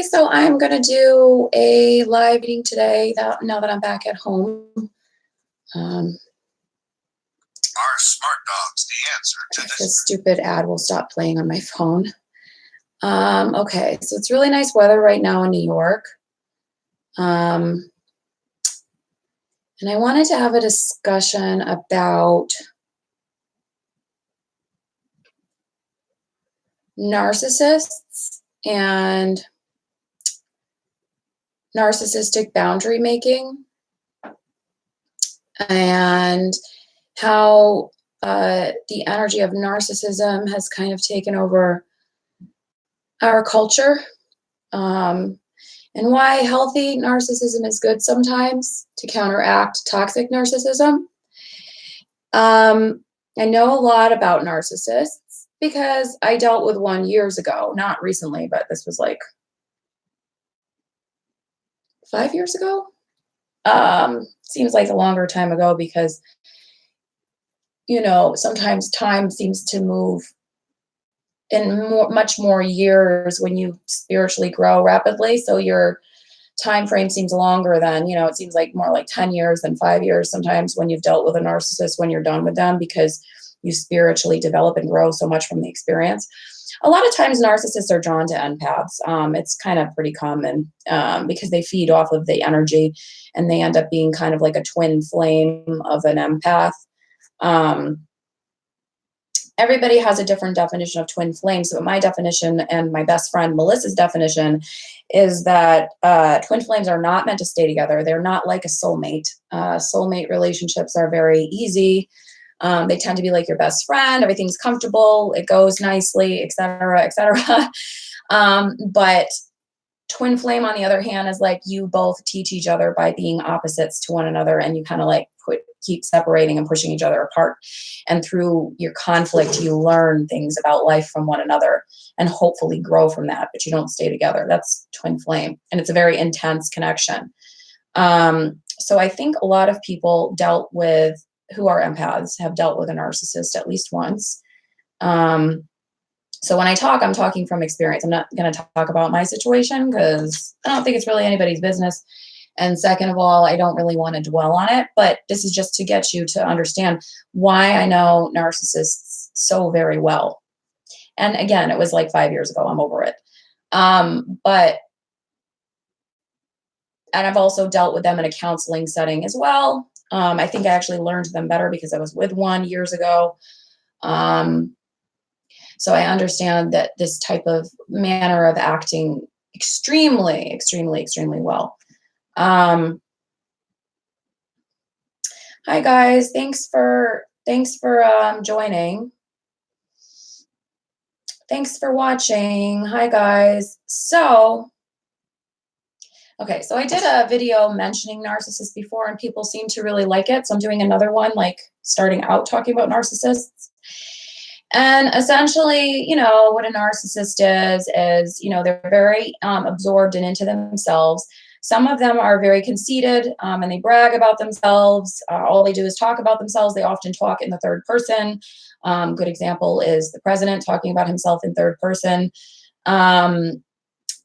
Okay, so I'm going to do a live reading today now that I'm back at home. Are smart dogs the answer to this stupid ad will stop playing on my phone. Okay, so it's really nice weather right now in New York. And I wanted to have a discussion about narcissists and narcissistic boundary making, and how the energy of narcissism has kind of taken over our culture, and why healthy narcissism is good sometimes to counteract toxic narcissism. I know a lot about narcissists because I dealt with one years ago, not recently, but this was like 5 years ago. Seems like a longer time ago because, sometimes time seems to move in much more years when you spiritually grow rapidly. So your time frame seems longer than, it seems like more like 10 years than 5 years sometimes when you've dealt with a narcissist, when you're done with them, because you spiritually develop and grow so much from the experience. A lot of times narcissists are drawn to empaths. It's kind of pretty common because they feed off of the energy and they end up being kind of like a twin flame of an empath. Everybody has a different definition of twin flames, but my definition and my best friend Melissa's definition is that twin flames are not meant to stay together. They're not like a soulmate. Soulmate relationships are very easy. They tend to be like your best friend. Everything's comfortable. It goes nicely, et cetera, et cetera. But twin flame, on the other hand, is like you both teach each other by being opposites to one another, and you kind of like keep separating and pushing each other apart. And through your conflict, you learn things about life from one another and hopefully grow from that, but you don't stay together. That's twin flame. And it's a very intense connection. So I think a lot of people who are empaths have dealt with a narcissist at least once. So when I talk, I'm talking from experience. I'm not going to talk about my situation because I don't think it's really anybody's business. And second of all, I don't really want to dwell on it, but this is just to get you to understand why I know narcissists so very well. And again, it was like 5 years ago. I'm over it. And I've also dealt with them in a counseling setting as well. I think I actually learned them better because I was with one years ago. So I understand that this type of manner of acting extremely, extremely, extremely well. Hi guys, thanks for joining. Thanks for watching. Hi guys. Okay, so I did a video mentioning narcissists before and people seem to really like it. So I'm doing another one, like starting out talking about narcissists. And essentially, what a narcissist is, they're very absorbed and into themselves. Some of them are very conceited and they brag about themselves. All they do is talk about themselves. They often talk in the third person. Good example is the president talking about himself in third person.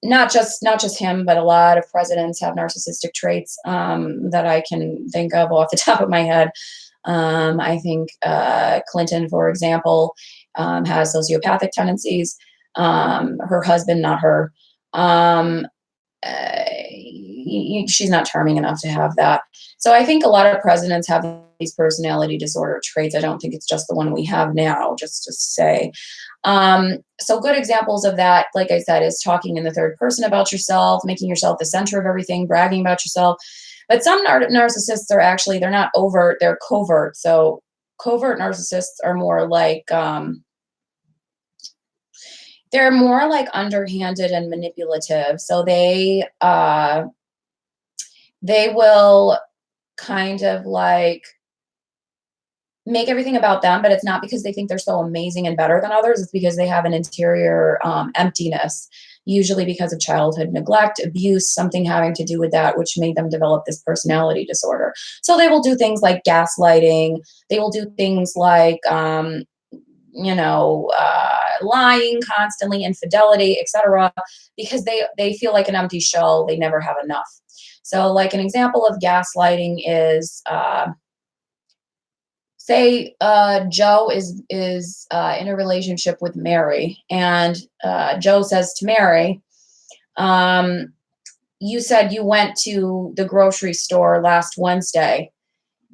Not just him, but a lot of presidents have narcissistic traits that I can think of off the top of my head. I think Clinton, for example, has sociopathic tendencies. Her husband, not her. She's not charming enough to have that. So I think a lot of presidents have these personality disorder traits. I don't think it's just the one we have now, just to say. So good examples of that, like I said, is talking in the third person about yourself, making yourself the center of everything, bragging about yourself. But some narcissists are actually, they're not overt, they're covert. So covert narcissists are more like, they're more like underhanded and manipulative. So they will kind of like make everything about them, but it's not because they think they're so amazing and better than others. It's because they have an interior emptiness, usually because of childhood neglect, abuse, something having to do with that, which made them develop this personality disorder. So they will do things like gaslighting. They will do things like, lying constantly, infidelity, etc., because they feel like an empty shell. They never have enough. So like an example of gaslighting is, say Joe is in a relationship with Mary, and Joe says to Mary, you said you went to the grocery store last Wednesday,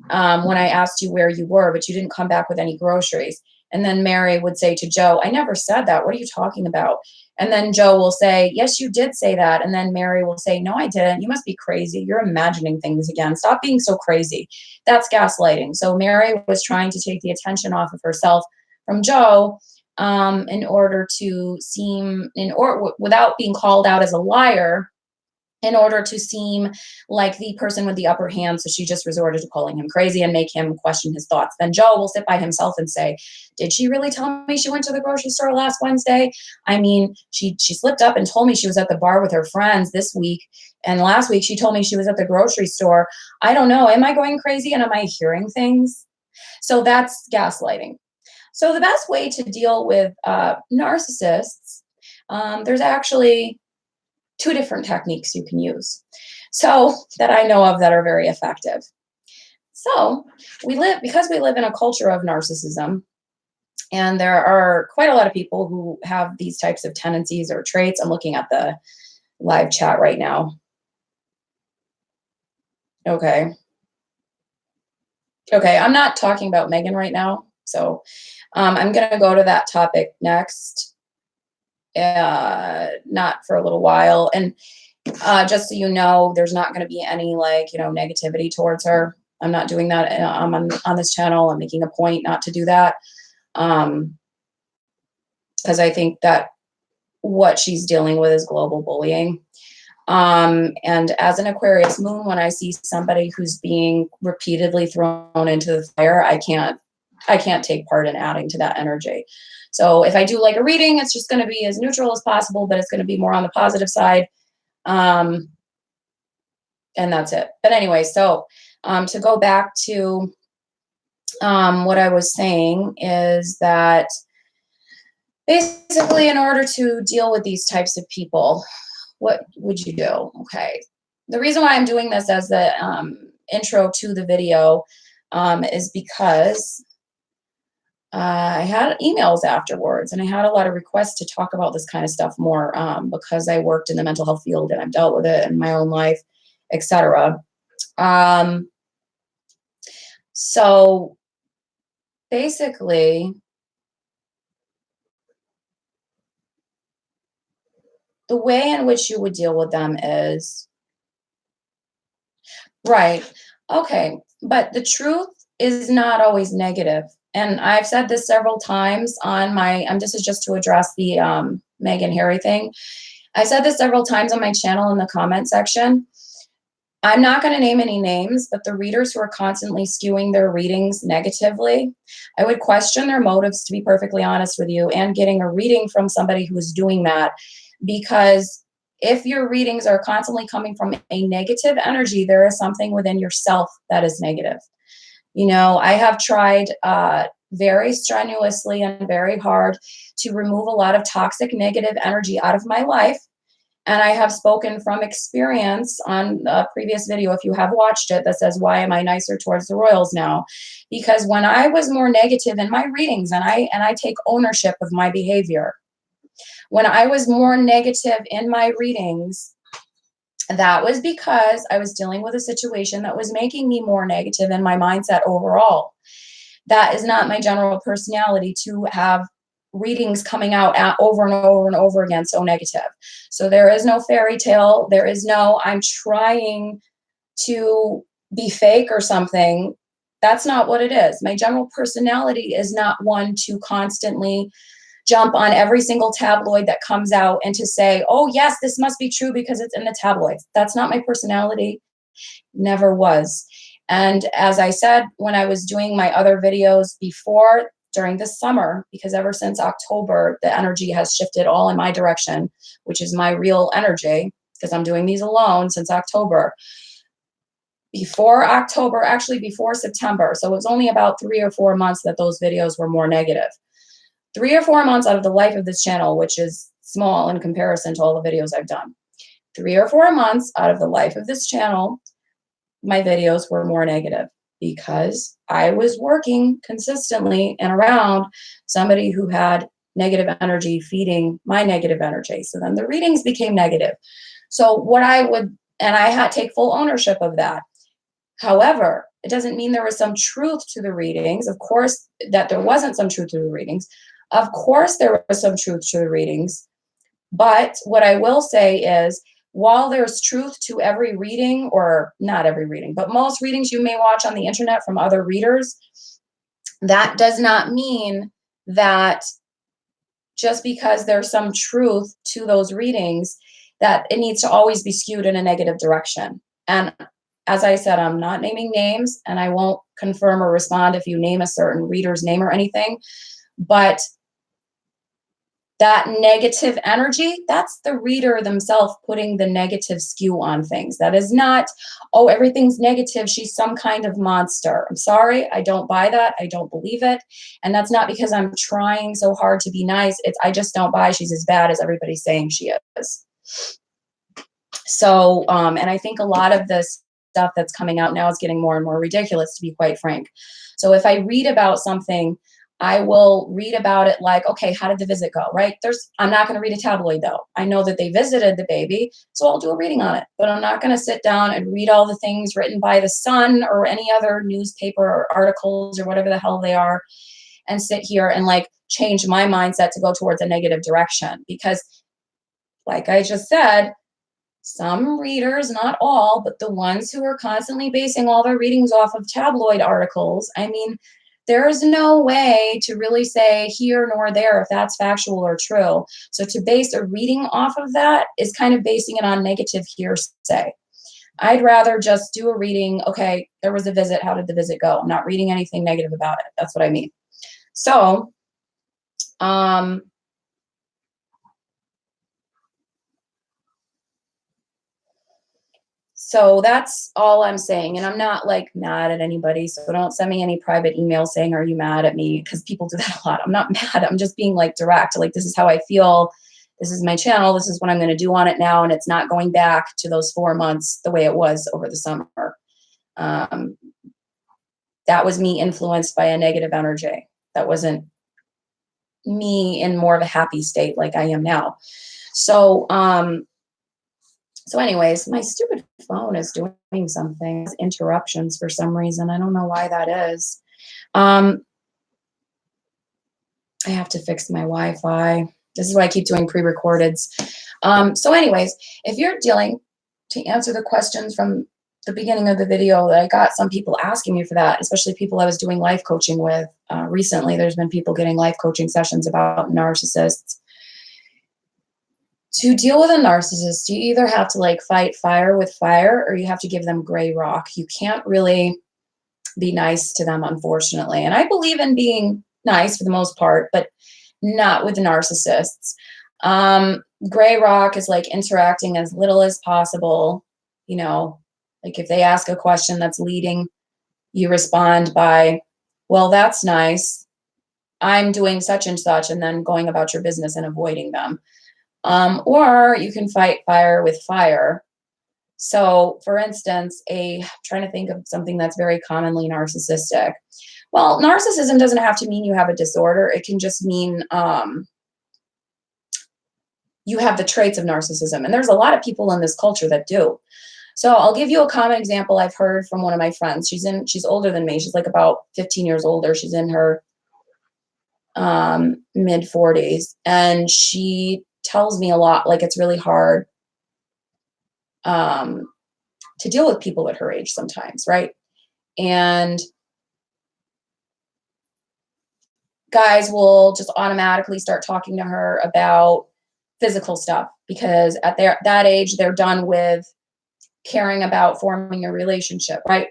when I asked you where you were, but you didn't come back with any groceries. And then Mary would say to Joe, I never said that. What are you talking about? And then Joe will say, yes, you did say that. And then Mary will say, no, I didn't. You must be crazy. You're imagining things again. Stop being so crazy. That's gaslighting. So Mary was trying to take the attention off of herself from Joe, in order to seem, without being called out as a liar, in order to seem like the person with the upper hand. So she just resorted to calling him crazy and make him question his thoughts. Then Joe will sit by himself and say, did she really tell me she went to the grocery store last Wednesday? I mean, she slipped up and told me she was at the bar with her friends this week. And last week she told me she was at the grocery store. I don't know. Am I going crazy and am I hearing things? So that's gaslighting. So the best way to deal with narcissists, there's actually two different techniques you can use, so that I know of that are very effective. So because we live in a culture of narcissism, and there are quite a lot of people who have these types of tendencies or traits. I'm looking at the live chat right now. Okay, I'm not talking about Megan right now, so I'm gonna go to that topic next, not for a little while. And just so you know, there's not going to be any negativity towards her. I'm not doing that on this channel. I'm making a point not to do that, because I think that what she's dealing with is global bullying. And as an Aquarius moon, when I see somebody who's being repeatedly thrown into the fire, I can't take part in adding to that energy. So if I do like a reading, it's just going to be as neutral as possible, but it's going to be more on the positive side. And that's it. But anyway, so to go back to what I was saying is that basically, in order to deal with these types of people, what would you do? Okay. The reason why I'm doing this as the intro to the video is because I had emails afterwards, and I had a lot of requests to talk about this kind of stuff more, because I worked in the mental health field and I've dealt with it in my own life, etc. So basically, the way in which you would deal with them is, right, okay, but the truth is not always negative. And I've said this several times on my, this is just to address the Meg and Harry thing. I said this several times on my channel in the comment section. I'm not going to name any names, but the readers who are constantly skewing their readings negatively, I would question their motives, to be perfectly honest with you, and getting a reading from somebody who is doing that. Because if your readings are constantly coming from a negative energy, there is something within yourself that is negative. You know, I have tried very strenuously and very hard to remove a lot of toxic negative energy out of my life. And I have spoken from experience on a previous video, if you have watched it, that says, why am I nicer towards the royals now? Because when I was more negative in my readings, and I take ownership of my behavior, when I was more negative in my readings, that was because I was dealing with a situation that was making me more negative in my mindset overall. That is not my general personality to have readings coming out over and over and over again so negative. So there is no fairy tale. There is no, I'm trying to be fake or something. That's not what it is. My general personality is not one to constantly jump on every single tabloid that comes out and to say, oh yes, this must be true because it's in the tabloids. That's not my personality. Never was. And as I said, when I was doing my other videos before, during the summer, because ever since October, the energy has shifted all in my direction, which is my real energy, because I'm doing these alone since October. Before October, actually before September, so it was only about 3 or 4 months that those videos were more negative. 3 or 4 months out of the life of this channel, which is small in comparison to all the videos I've done, 3 or 4 months out of the life of this channel, my videos were more negative because I was working consistently and around somebody who had negative energy feeding my negative energy. So then the readings became negative. So what I would, and I had to take full ownership of that. However, it doesn't mean there was some truth to the readings. Of course, that there wasn't some truth to the readings. Of course, there was some truth to the readings. But what I will say is, while there's truth to every reading, or not every reading, but most readings you may watch on the internet from other readers, that does not mean that just because there's some truth to those readings, that it needs to always be skewed in a negative direction. And as I said, I'm not naming names, and I won't confirm or respond if you name a certain reader's name or anything, but that negative energy, that's the reader themselves putting the negative skew on things. That is not, oh, everything's negative, she's some kind of monster. I'm sorry, I don't buy that. I don't believe it. And that's not because I'm trying so hard to be nice. I just don't buy she's as bad as everybody's saying she is. So, and I think a lot of this stuff that's coming out now is getting more and more ridiculous, to be quite frank. So if I read about something, I will read about it like, okay, how did the visit go, right? I'm not going to read a tabloid though. I know that they visited the baby, so I'll do a reading on it, but I'm not going to sit down and read all the things written by the Sun or any other newspaper or articles or whatever the hell they are, and sit here and like change my mindset to go towards a negative direction. Because like I just said, some readers, not all, but the ones who are constantly basing all their readings off of tabloid articles, I mean, there's no way to really say here nor there if that's factual or true. So to base a reading off of that is kind of basing it on negative hearsay. I'd rather just do a reading. Okay, there was a visit. How did the visit go? I'm not reading anything negative about it. That's what I mean. So, so that's all I'm saying. And I'm not like mad at anybody. So don't send me any private email saying, are you mad at me? Because people do that a lot. I'm not mad. I'm just being like direct. Like, this is how I feel. This is my channel. This is what I'm going to do on it now. And it's not going back to those 4 months the way it was over the summer. That was me influenced by a negative energy. That wasn't me in more of a happy state like I am now. So, so anyways, my stupid phone is doing something, interruptions for some reason. I don't know why that is. I have to fix my Wi-Fi. This is why I keep doing pre-recordeds. So anyways, if you're dealing, to answer the questions from the beginning of the video, that I got some people asking me for that, especially people I was doing life coaching with recently. There's been people getting life coaching sessions about narcissists. To deal with a narcissist, you either have to like fight fire with fire, or you have to give them gray rock. You can't really be nice to them, unfortunately. And I believe in being nice for the most part, but not with narcissists. Gray rock is like interacting as little as possible. You know, like if they ask a question that's leading, you respond by, well, that's nice. I'm doing such and such, and then going about your business and avoiding them. Or you can fight fire with fire. So for instance, I'm trying to think of something that's very commonly narcissistic. Well, narcissism doesn't have to mean you have a disorder. It can just mean you have the traits of narcissism. And there's a lot of people in this culture that do. So I'll give you a common example I've heard from one of my friends. She's older than me. She's like about 15 years older. She's in her mid 40s. And she tells me a lot, like it's really hard to deal with people at her age sometimes, right? And guys will just automatically start talking to her about physical stuff because at that age, they're done with caring about forming a relationship, right?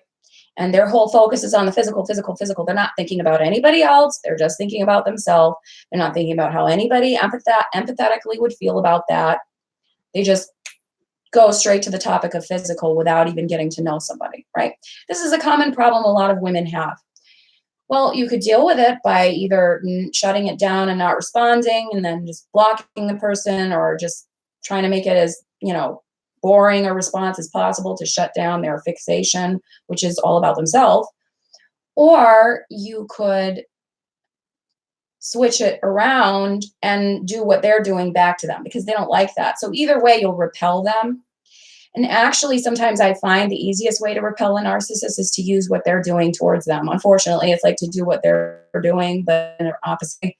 And their whole focus is on the physical, physical, physical. They're not thinking about anybody else. They're just thinking about themselves. They're not thinking about how anybody empathetically would feel about that. They just go straight to the topic of physical without even getting to know somebody, right? This is a common problem a lot of women have. Well, you could deal with it by either shutting it down and not responding, and then just blocking the person, or just trying to make it as, boring a response as possible to shut down their fixation, which is all about themselves. Or you could switch it around and do what they're doing back to them, because they don't like that. So either way, you'll repel them. And actually, sometimes I find the easiest way to repel a narcissist is to use what they're doing towards them. Unfortunately, it's like to do what they're doing, but in an opposite.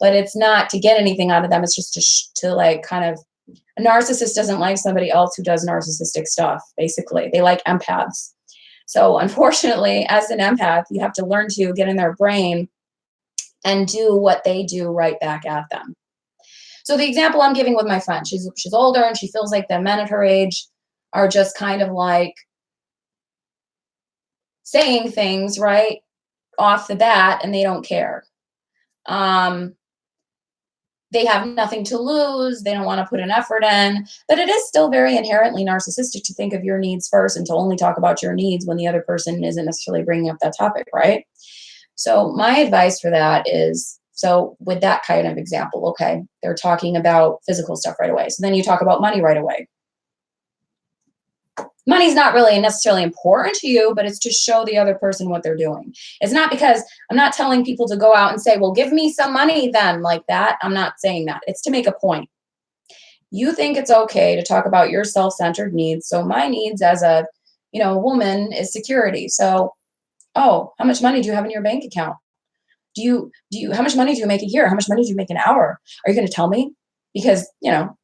But it's not to get anything out of them. It's just to like kind of, a narcissist doesn't like somebody else who does narcissistic stuff, basically. They like empaths. So unfortunately, as an empath, you have to learn to get in their brain and do what they do right back at them. So the example I'm giving with my friend, she's older, and she feels like the men at her age are just kind of like saying things right off the bat, and they don't care. They have nothing to lose. They don't want to put an effort in, but it is still very inherently narcissistic to think of your needs first and to only talk about your needs when the other person isn't necessarily bringing up that topic, right? So my advice for that is, so with that kind of example, okay, they're talking about physical stuff right away. So then you talk about money right away. Money's not really necessarily important to you, but it's to show the other person what they're doing. It's not, because I'm not telling people to go out and say, well, give me some money then, like that. I'm not saying that. It's to make a point. You think it's okay to talk about your self-centered needs. So my needs as a, woman is security. So, oh, how much money do you have in your bank account? How much money do you make a year? How much money do you make an hour? Are you going to tell me? Because,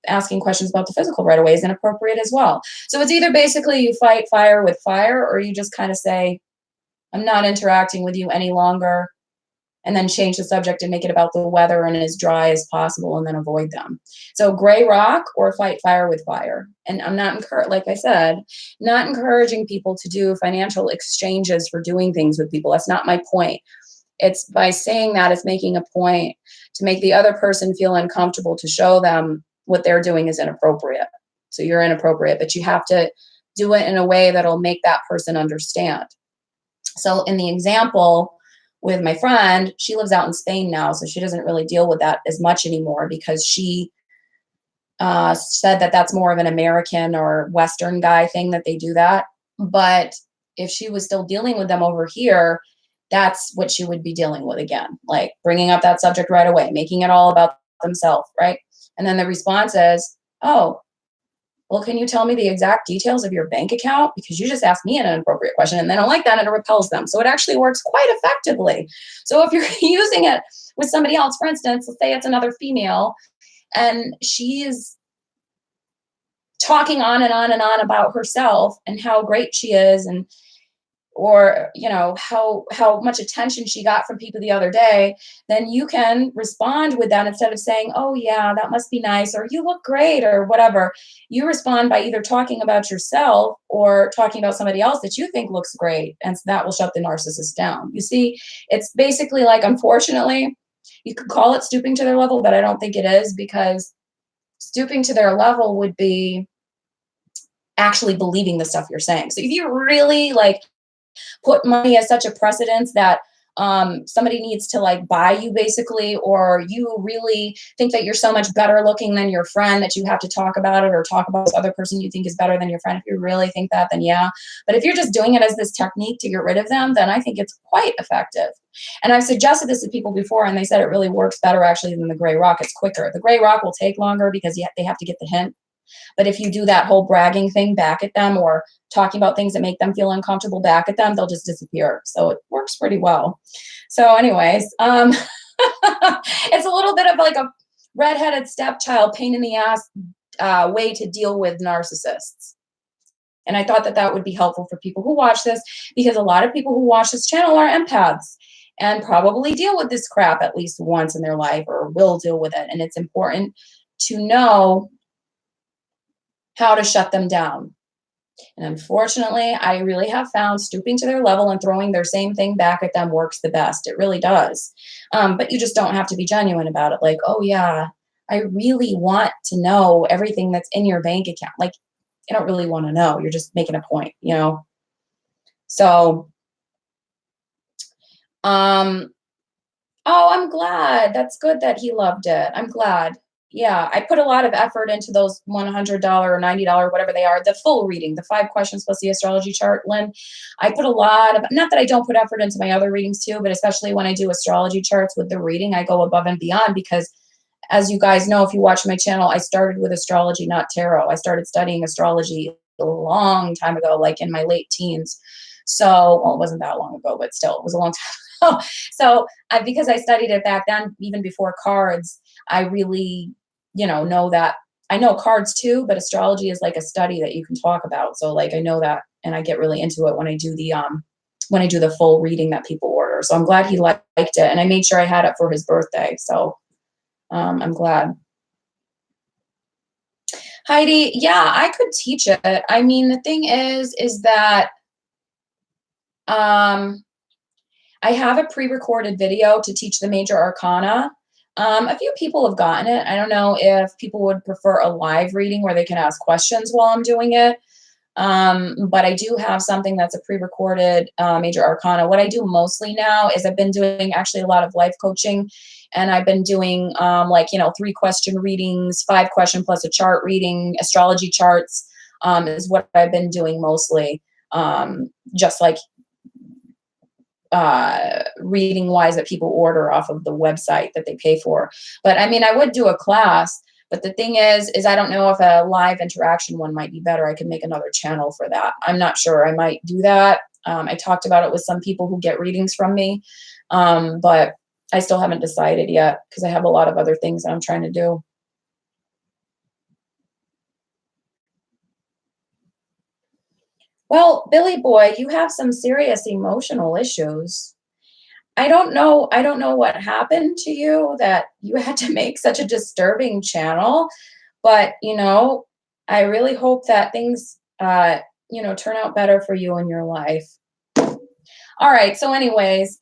asking questions about the physical right away is inappropriate as well. So it's either basically you fight fire with fire, or you just kind of say, I'm not interacting with you any longer, and then change the subject and make it about the weather and as dry as possible, and then avoid them. So gray rock or fight fire with fire. And I'm not like I said, not encouraging people to do financial exchanges for doing things with people. That's not my point. It's by saying that, it's making a point to make the other person feel uncomfortable, to show them what they're doing is inappropriate. So you're inappropriate, but you have to do it in a way that'll make that person understand. So in the example with my friend, she lives out in Spain now, so she doesn't really deal with that as much anymore, because she said that that's more of an American or Western guy thing that they do that. But if she was still dealing with them over here, that's what she would be dealing with again, like bringing up that subject right away, making it all about themselves, right? And then the response is, oh, well, can you tell me the exact details of your bank account? Because you just asked me an inappropriate question, and they don't like that, and it repels them. So it actually works quite effectively. So if you're using it with somebody else, for instance, let's say it's another female, and she's talking on and on and on about herself and how great she is, and or how much attention she got from people the other day, then you can respond with that. Instead of saying, oh yeah, that must be nice, or you look great, or whatever, you respond by either talking about yourself or talking about somebody else that you think looks great, and that will shut the narcissist down. You see, it's basically like, unfortunately, you could call it stooping to their level, but I don't think it is, because stooping to their level would be actually believing the stuff you're saying. So if you really put money as such a precedence that somebody needs to buy you, basically, or you really think that you're so much better looking than your friend that you have to talk about it, or talk about this other person you think is better than your friend. If you really think that, then yeah. But if you're just doing it as this technique to get rid of them, then I think it's quite effective. And I've suggested this to people before, and they said it really works better actually than the gray rock. It's quicker. The gray rock will take longer because they have to get the hint. But if you do that whole bragging thing back at them, or talking about things that make them feel uncomfortable back at them, they'll just disappear. So it works pretty well. So anyways, it's a little bit of like a redheaded stepchild, pain in the ass way to deal with narcissists. And I thought that that would be helpful for people who watch this, because a lot of people who watch this channel are empaths and probably deal with this crap at least once in their life, or will deal with it. And it's important to know how to shut them down. And unfortunately, I really have found stooping to their level and throwing their same thing back at them works the best. It really does. But you just don't have to be genuine about it. Like, oh yeah, I really want to know everything that's in your bank account. Like, you don't really want to know. You're just making a point, So Um, oh, I'm glad. That's good that he loved it. I'm glad. Yeah, I put a lot of effort into those $100 or $90, whatever they are, the full reading, the 5 questions plus the astrology chart, Lynn. I put a lot of, not that I don't put effort into my other readings too, but especially when I do astrology charts with the reading, I go above and beyond because, as you guys know, if you watch my channel, I started with astrology, not tarot. I started studying astrology a long time ago, like in my late teens. So, well, it wasn't that long ago, but still, it was a long time ago. So, because I studied it back then, even before cards, I really, know that I know cards too, but astrology is like a study that you can talk about. So, like, I know that, and I get really into it when I do the full reading that people order. So I'm glad he liked it, and I made sure I had it for his birthday. So I'm glad. Heidi, yeah, I could teach it. I mean, the thing is that um, I have a pre-recorded video to teach the major arcana. A few people have gotten it. I don't know if people would prefer a live reading where they can ask questions while I'm doing it. But I do have something that's a pre-recorded major arcana. What I do mostly now is I've been doing actually a lot of life coaching, and I've been doing 3-question readings, 5-question plus a chart reading, astrology charts is what I've been doing mostly. Just like reading wise that people order off of the website that they pay for. But I mean, I would do a class, but the thing is I don't know if a live interaction one might be better. I could make another channel for that. I'm not sure. I might do that. I talked about it with some people who get readings from me, but I still haven't decided yet because I have a lot of other things that I'm trying to do. Well, Billy boy, you have some serious emotional issues. I don't know what happened to you that you had to make such a disturbing channel, but I really hope that things turn out better for you in your life. All right, so anyways,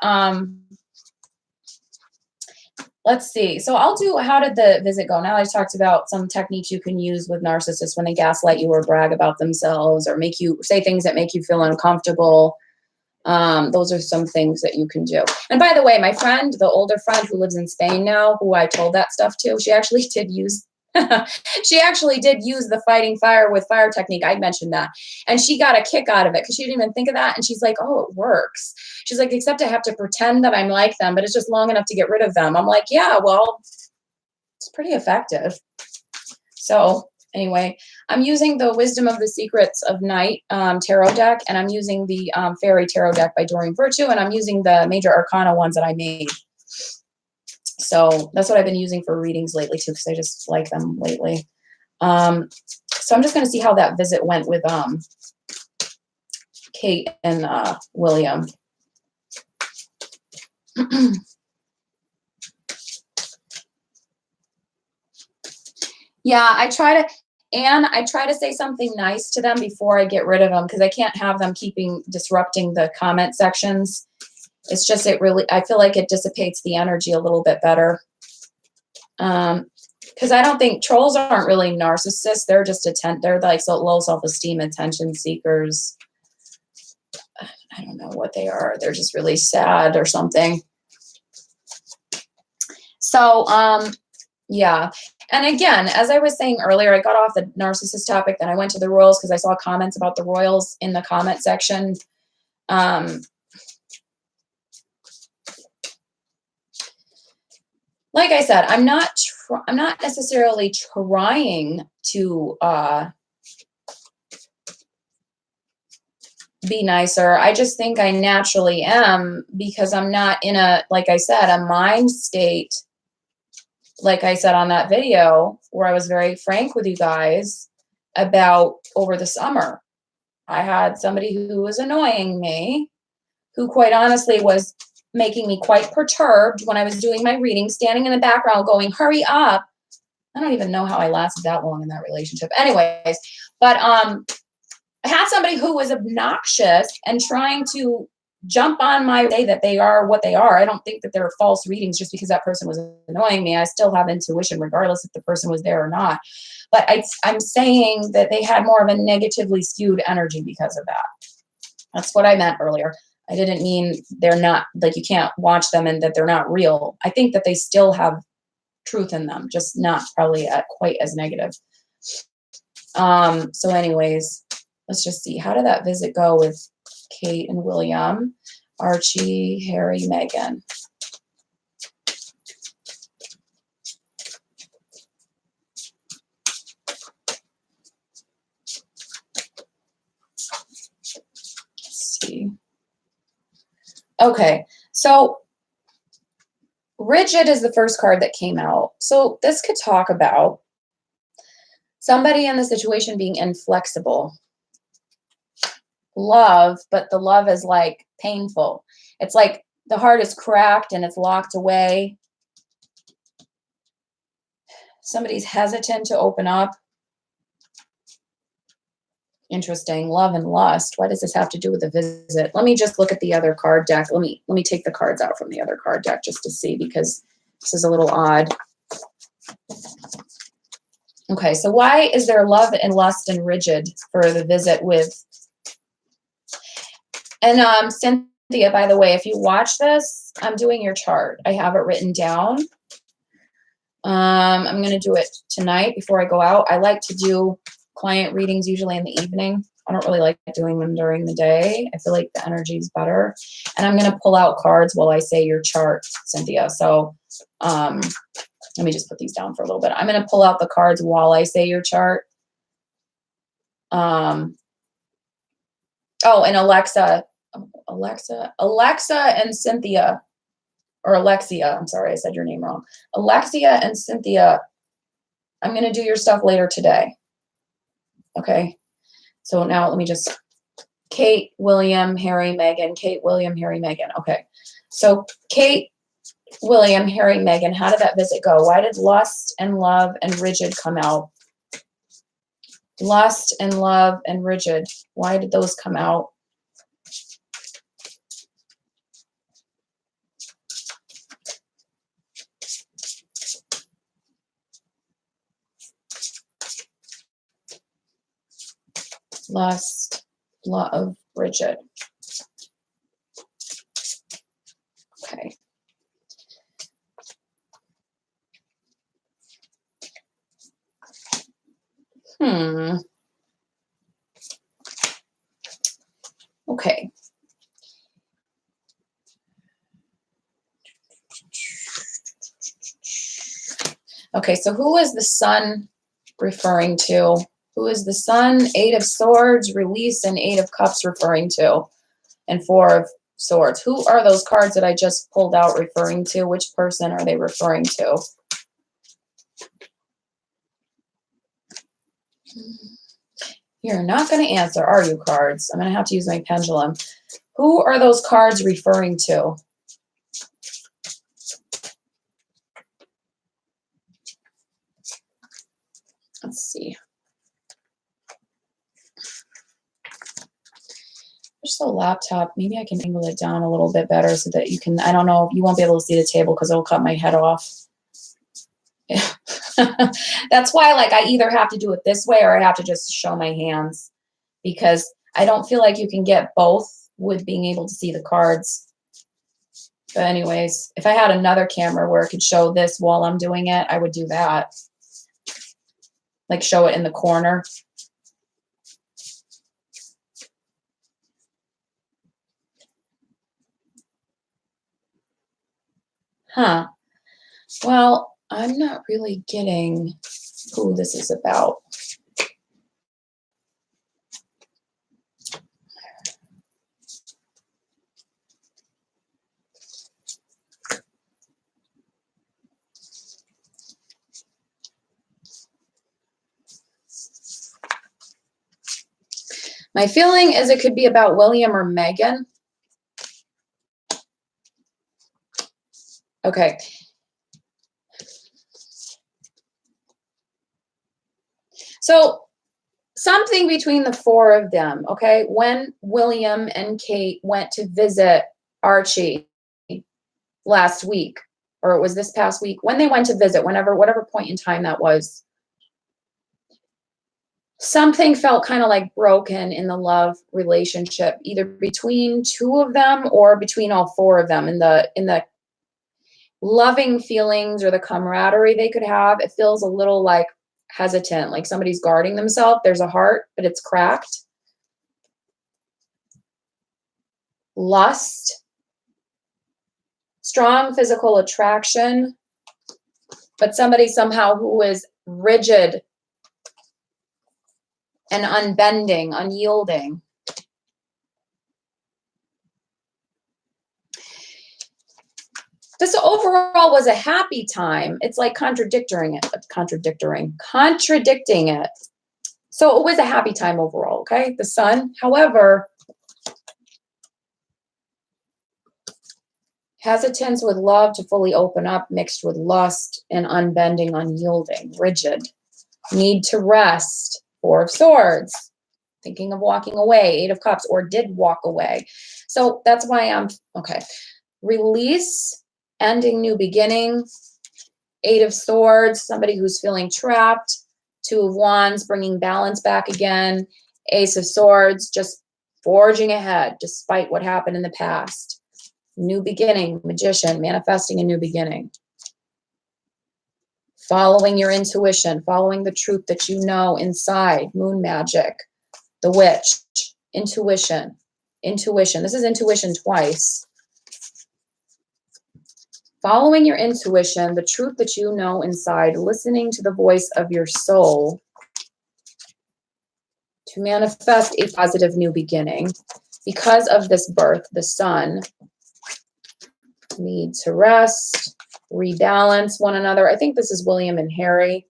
let's see. So I'll do how did the visit go? Now I talked about some techniques you can use with narcissists when they gaslight you or brag about themselves or make you say things that make you feel uncomfortable. Those are some things that you can do. And by the way, my friend, the older friend who lives in Spain now, who I told that stuff to, she actually did use the fighting fire with fire technique. I mentioned that. And she got a kick out of it because she didn't even think of that. And she's like, oh, it works. She's like, except I have to pretend that I'm like them, but it's just long enough to get rid of them. I'm like, yeah, well, it's pretty effective. So anyway, I'm using the Wisdom of the Secrets of Night tarot deck, and I'm using the Fairy tarot deck by Doreen Virtue, and I'm using the Major Arcana ones that I made. So that's what I've been using for readings lately too, because I just like them lately. So I'm just going to see how that visit went with Kate and William. Yeah, I try to say something nice to them before I get rid of them because I can't have them disrupting the comment sections. It's just, I feel like it dissipates the energy a little bit better. Because I don't think trolls aren't really narcissists. They're just they're like low self-esteem attention seekers. I don't know what they are. They're just really sad or something. So, yeah. And again, as I was saying earlier, I got off the narcissist topic, then I went to the royals because I saw comments about the royals in the comment section. Like I said, I'm not necessarily trying to be nicer. I just think I naturally am because I'm not in like I said, a mind state. Like I said on that video where I was very frank with you guys about over the summer, I had somebody who was annoying me, who quite honestly was making me quite perturbed when I was doing my reading, standing in the background going, hurry up. I don't even know how I lasted that long in that relationship. Anyways, but I had somebody who was obnoxious and trying to jump on my day that they are what they are. I don't think that they're false readings just because that person was annoying me. I still have intuition regardless if the person was there or not. But I'm saying that they had more of a negatively skewed energy because of that. That's what I meant earlier. I didn't mean they're not, like, you can't watch them and that they're not real. I think that they still have truth in them, just not probably at quite as negative. So anyways, let's just see. How did that visit go with Kate and William, Archie, Harry, Meghan? Let's see. Okay, so rigid is the first card that came out. So this could talk about somebody in the situation being inflexible. Love, but the love is like painful. It's like the heart is cracked and it's locked away. Somebody's hesitant to open up. Interesting. Love and lust. Why does this have to do with the visit? Let me just look at the other card deck. Let me take the cards out from the other card deck just to see, because this is a little odd. Okay, so why is there love and lust and rigid for the visit with? And Cynthia, by the way, if you watch this, I'm doing your chart. I have it written down. I'm going to do it tonight before I go out. I like to do client readings usually in the evening. I don't really like doing them during the day. I feel like the energy is better. And I'm going to pull out cards while I say your chart, Cynthia. So let me just put these down for a little bit. I'm going to pull out the cards while I say your chart. Oh, and Alexa and Cynthia, or Alexia, I'm sorry, I said your name wrong. Alexia and Cynthia, I'm going to do your stuff later today. Okay. So now let me just, Kate, William, Harry, Meghan, Kate, William, Harry, Meghan. Okay. So Kate, William, Harry, Meghan, how did that visit go? Why did lust and love and rigid come out? Lust and love and rigid. Why did those come out? Lust, love, rigid. Okay. Okay. Okay, so who is the sun referring to? Who is the sun? Eight of Swords, release, and Eight of Cups referring to? And Four of Swords. Who are those cards that I just pulled out referring to? Which person are they referring to? You're not going to answer, are you, cards? I'm going to have to use my pendulum. Who are those cards referring to? Let's see. There's a laptop. Maybe I can angle it down a little bit better so that you can, I don't know, you won't be able to see the table because it'll cut my head off. Yeah. That's why, like, I either have to do it this way or I have to just show my hands, because I don't feel like you can get both with being able to see the cards. But anyways, if I had another camera where it could show this while I'm doing it, I would do that. Like, show it in the corner. Huh. Well, I'm not really getting who this is about. My feeling is it could be about William or Meghan. Okay. So something between the four of them, okay? When William and Kate went to visit Archie last week, or it was this past week, when they went to visit, whatever point in time that was, something felt kind of like broken in the love relationship, either between two of them or between all four of them. In the loving feelings or the camaraderie they could have, it feels a little like hesitant, like somebody's guarding themselves. There's a heart, but it's cracked. Lust, strong physical attraction, but somebody somehow who is rigid and unbending, unyielding. This overall was a happy time. It's like contradicting it. So it was a happy time overall, okay? The Sun, however, hesitance with love to fully open up, mixed with lust and unbending, unyielding, rigid. Need to rest, Four of Swords. Thinking of walking away, Eight of Cups, or did walk away. So that's why I'm, okay. Release, ending, new beginning. Eight of Swords, somebody who's feeling trapped. Two of Wands, bringing balance back again. Ace of Swords, just forging ahead despite what happened in the past. New beginning, Magician, manifesting a new beginning. Following your intuition, following the truth that you know inside. Moon Magic, the Witch, intuition. This is intuition twice. Following your intuition, the truth that you know inside, listening to the voice of your soul to manifest a positive new beginning. Because of this birth, the Sun, need to rest, rebalance one another. I think this is William and Harry.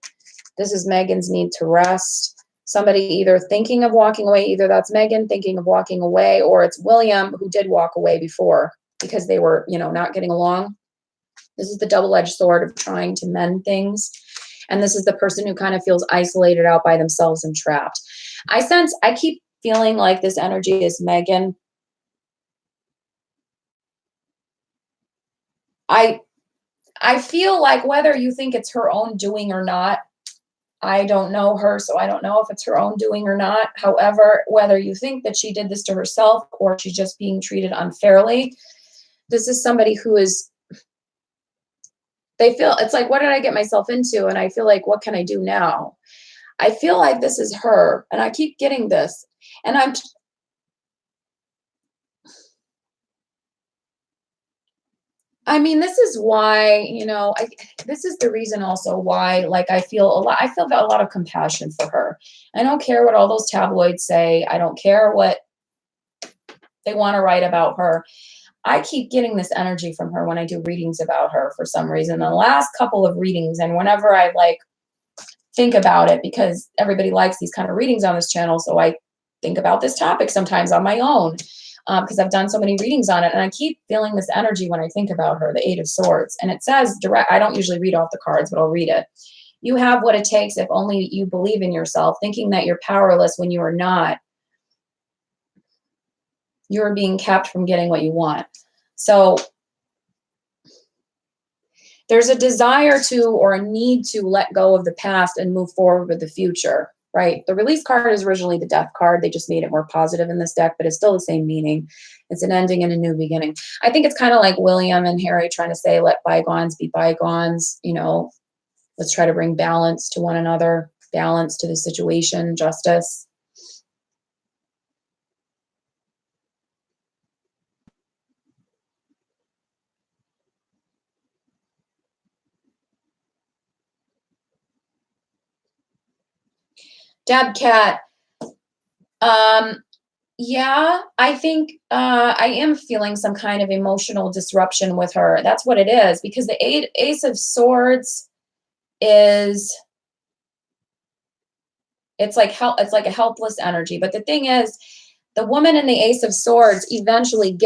This is Megan's need to rest. Somebody either thinking of walking away, either that's Megan thinking of walking away, or it's William who did walk away before because they were, not getting along. This is the double-edged sword of trying to mend things. And this is the person who kind of feels isolated out by themselves and trapped. I keep feeling like this energy is Megan. I feel like whether you think it's her own doing or not, I don't know her, so I don't know if it's her own doing or not. However, whether you think that she did this to herself or she's just being treated unfairly, this is somebody who is, they feel, it's like, what did I get myself into? And I feel like, what can I do now? I feel like this is her, and I keep getting this. And this is why, this is the reason also why, like, I feel a lot of compassion for her. I don't care what all those tabloids say. I don't care what they want to write about her. I keep getting this energy from her when I do readings about her for some reason. The last couple of readings, and whenever I think about it, because everybody likes these kind of readings on this channel, so I think about this topic sometimes on my own. Because I've done so many readings on it, and I keep feeling this energy when I think about her, the Eight of Swords. And it says direct, I don't usually read off the cards, but I'll read it. You have what it takes if only you believe in yourself, thinking that you're powerless when you are not. You're being kept from getting what you want. So there's a desire to, or a need to, let go of the past and move forward with the future. Right? The Release card is originally the Death card. They just made it more positive in this deck, but it's still the same meaning. It's an ending and a new beginning. I think it's kind of like William and Harry trying to say, let bygones be bygones. Let's try to bring balance to one another, balance to the situation, justice. Dab Cat. Yeah, I think I am feeling some kind of emotional disruption with her. That's what it is, because the Ace of Swords is, it's like a helpless energy. But the thing is, the woman in the Ace of Swords eventually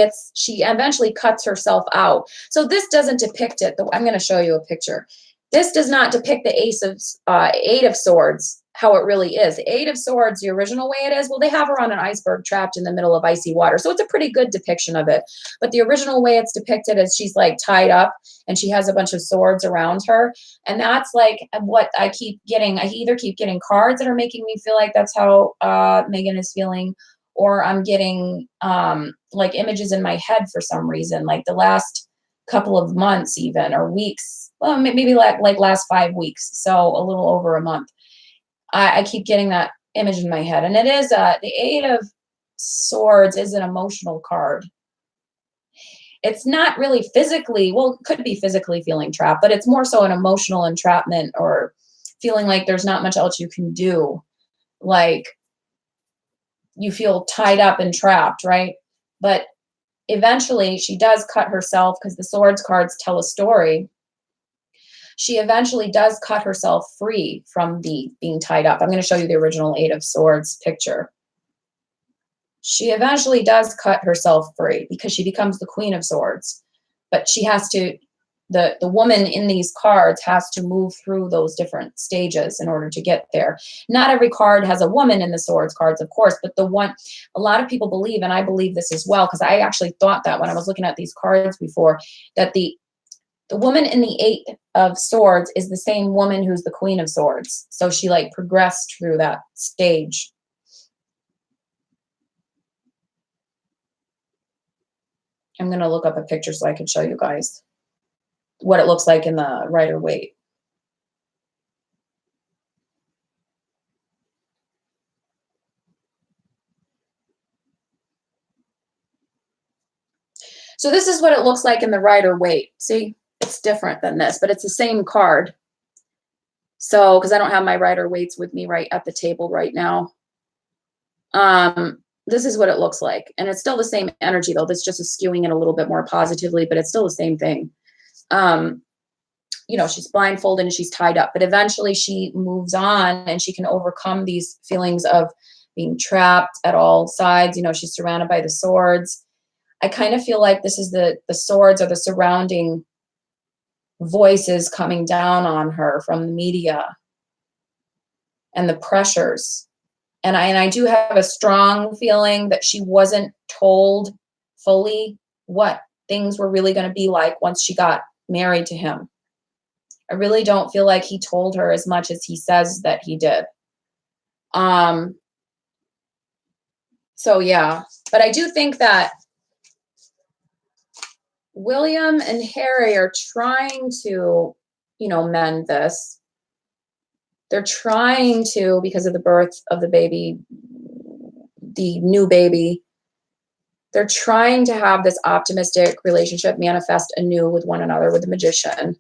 cuts herself out. So this doesn't depict it. I'm going to show you a picture. This does not depict the Eight of Swords, how it really is. The Eight of Swords, the original way it is, well, they have her on an iceberg trapped in the middle of icy water. So it's a pretty good depiction of it. But the original way it's depicted is she's like tied up and she has a bunch of swords around her. And that's like what I keep getting. I either keep getting cards that are making me feel like that's how Megan is feeling, or I'm getting like images in my head for some reason, like the last couple of months even, or weeks, well, maybe like last 5 weeks, so a little over a month. I keep getting that image in my head. And it is the Eight of Swords is an emotional card. It's not really physically, well, it could be physically feeling trapped, but it's more so an emotional entrapment, or feeling like there's not much else you can do. Like you feel tied up and trapped, right? But eventually she does cut herself, because the Swords cards tell a story. She eventually does cut herself free from being tied up. I'm going to show you the original Eight of Swords picture. She eventually does cut herself free because she becomes the Queen of Swords. But she has to, the woman in these cards has to move through those different stages in order to get there. Not every card has a woman in the Swords cards, of course, but the one, a lot of people believe, and I believe this as well, because I actually thought that when I was looking at these cards before, that the woman in the Eight of Swords is the same woman who's the Queen of Swords. So she like progressed through that stage. I'm going to look up a picture so I can show you guys what it looks like in the Rider-Waite. So this is what it looks like in the Rider-Waite. See, it's different than this, but it's the same card. So, because I don't have my Rider-Waites with me right at the table right now. This is what it looks like. And it's still the same energy, though. This just is skewing it a little bit more positively, but it's still the same thing. You know, she's blindfolded and she's tied up, but eventually she moves on and she can overcome these feelings of being trapped at all sides. You know, she's surrounded by the swords. I kind of feel like this is the swords, or the surrounding voices coming down on her from the media and the pressures. And I do have a strong feeling that she wasn't told fully what things were really going to be like once she got married to him. I really don't feel like he told her as much as he says that he did. So yeah, but I do think that William and Harry are trying to, you know, mend this. They're trying to, because of the birth of the baby, the new baby, they're trying to have this optimistic relationship manifest anew with one another, with the Magician.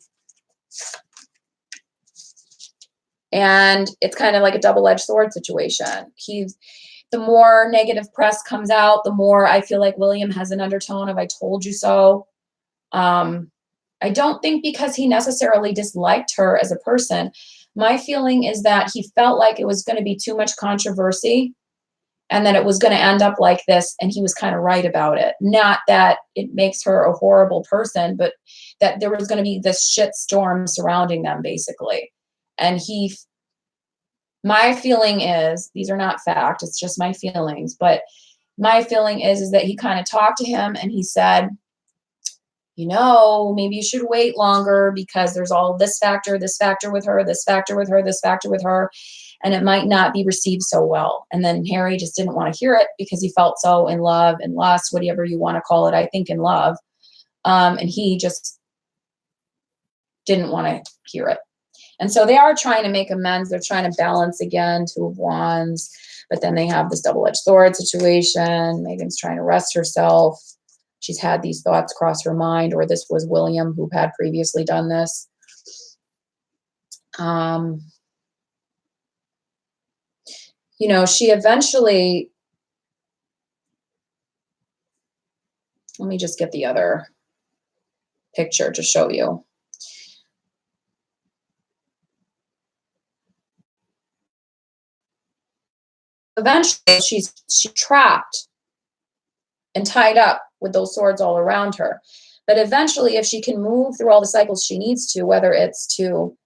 And it's kind of like a double-edged sword situation. The more negative press comes out, the more I feel like William has an undertone of "I told you so." I don't think because he necessarily disliked her as a person. My feeling is that he felt like it was going to be too much controversy and that it was going to end up like this, and he was kind of right about it. Not that it makes her a horrible person, but that there was going to be this shit storm surrounding them, basically. And my feeling is, these are not fact, it's just my feelings, but my feeling is that he kind of talked to him and he said, you know, maybe you should wait longer because there's all this factor with her, this factor with her, this factor with her, and it might not be received so well. And then Harry just didn't want to hear it because he felt so in love and lust, whatever you want to call it, I think in love. And he just didn't want to hear it. And so they are trying to make amends. They're trying to balance again, Two of Wands, but then they have this double-edged sword situation. Megan's trying to rest herself. She's had these thoughts cross her mind, or this was William who had previously done this. You know, she eventually, let me just get the other picture to show you. Eventually, she's trapped and tied up with those swords all around her. But eventually, if she can move through all the cycles she needs to, whether it's to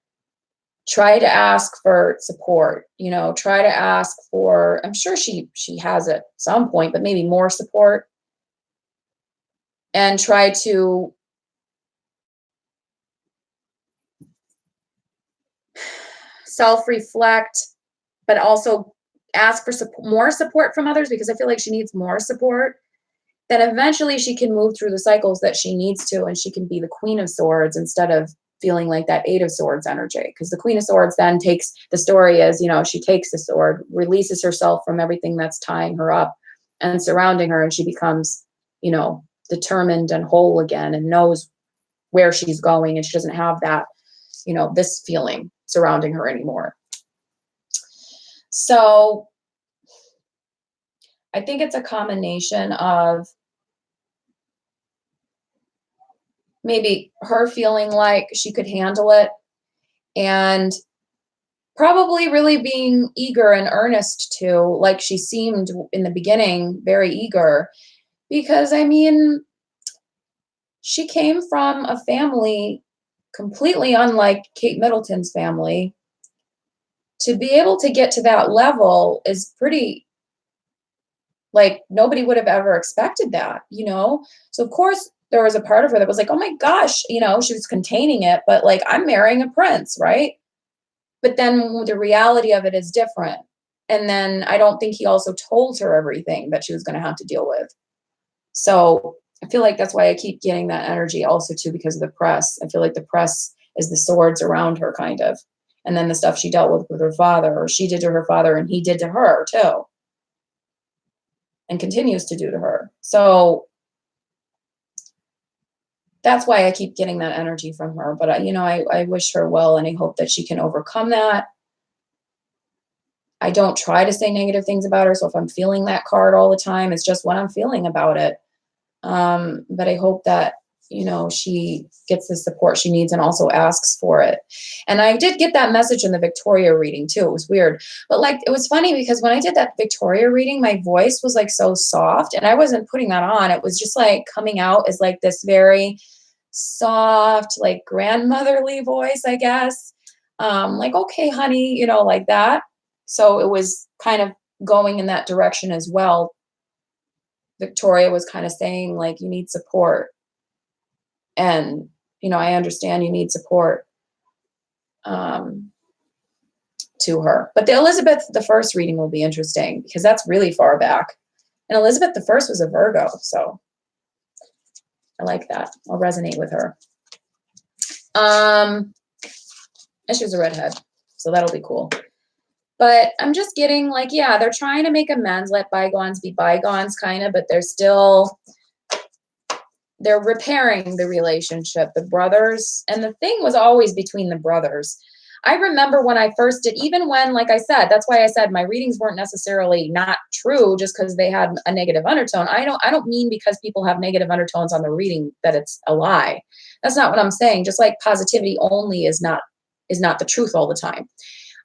try to ask for support, try to ask for, I'm sure she has at some point, but maybe more support, and try to self-reflect, but also ask for more support from others, because I feel like she needs more support, then eventually she can move through the cycles that she needs to, and she can be the Queen of Swords instead of feeling like that Eight of Swords energy. Because the Queen of Swords then takes, the story is, she takes the sword, releases herself from everything that's tying her up and surrounding her, and she becomes, determined and whole again, and knows where she's going, and she doesn't have that, this feeling surrounding her anymore. So I think it's a combination of maybe her feeling like she could handle it, and probably really being eager and earnest too, like she seemed in the beginning, very eager, because she came from a family completely unlike Kate Middleton's family. To be able to get to that level is pretty, like, nobody would have ever expected that, So of course there was a part of her that was like, oh my gosh, she was containing it, but like, I'm marrying a prince, right? But then the reality of it is different. And then I don't think he also told her everything that she was going to have to deal with. So I feel like that's why I keep getting that energy also too, because of the press. I feel like the press is the swords around her, kind of. And then the stuff she dealt with her father, or she did to her father, and he did to her too, and continues to do to her. So that's why I keep getting that energy from her. But I wish her well, and I hope that she can overcome that. I don't try to say negative things about her. So if I'm feeling that card all the time, it's just what I'm feeling about it. But I hope that, she gets the support she needs and also asks for it. And I did get that message in the Victoria reading too. It was weird. But like, it was funny because when I did that Victoria reading, my voice was like so soft, and I wasn't putting that on. It was just like coming out as like this very soft, like grandmotherly voice, I guess. Like, okay, honey, like that. So it was kind of going in that direction as well. Victoria was kind of saying, like, you need support. And, I understand you need support to her. But the Elizabeth I reading will be interesting, because that's really far back. And Elizabeth I was a Virgo. So I like that. I'll resonate with her. And she was a redhead. So that'll be cool. But I'm just getting like, yeah, they're trying to make amends, let bygones be bygones, kind of, but they're repairing the relationship, the brothers. And the thing was always between the brothers. I remember when I first did, even when, like I said, that's why I said my readings weren't necessarily not true just because they had a negative undertone. I don't mean because people have negative undertones on the reading that it's a lie. That's not what I'm saying. Just like positivity only is not the truth all the time.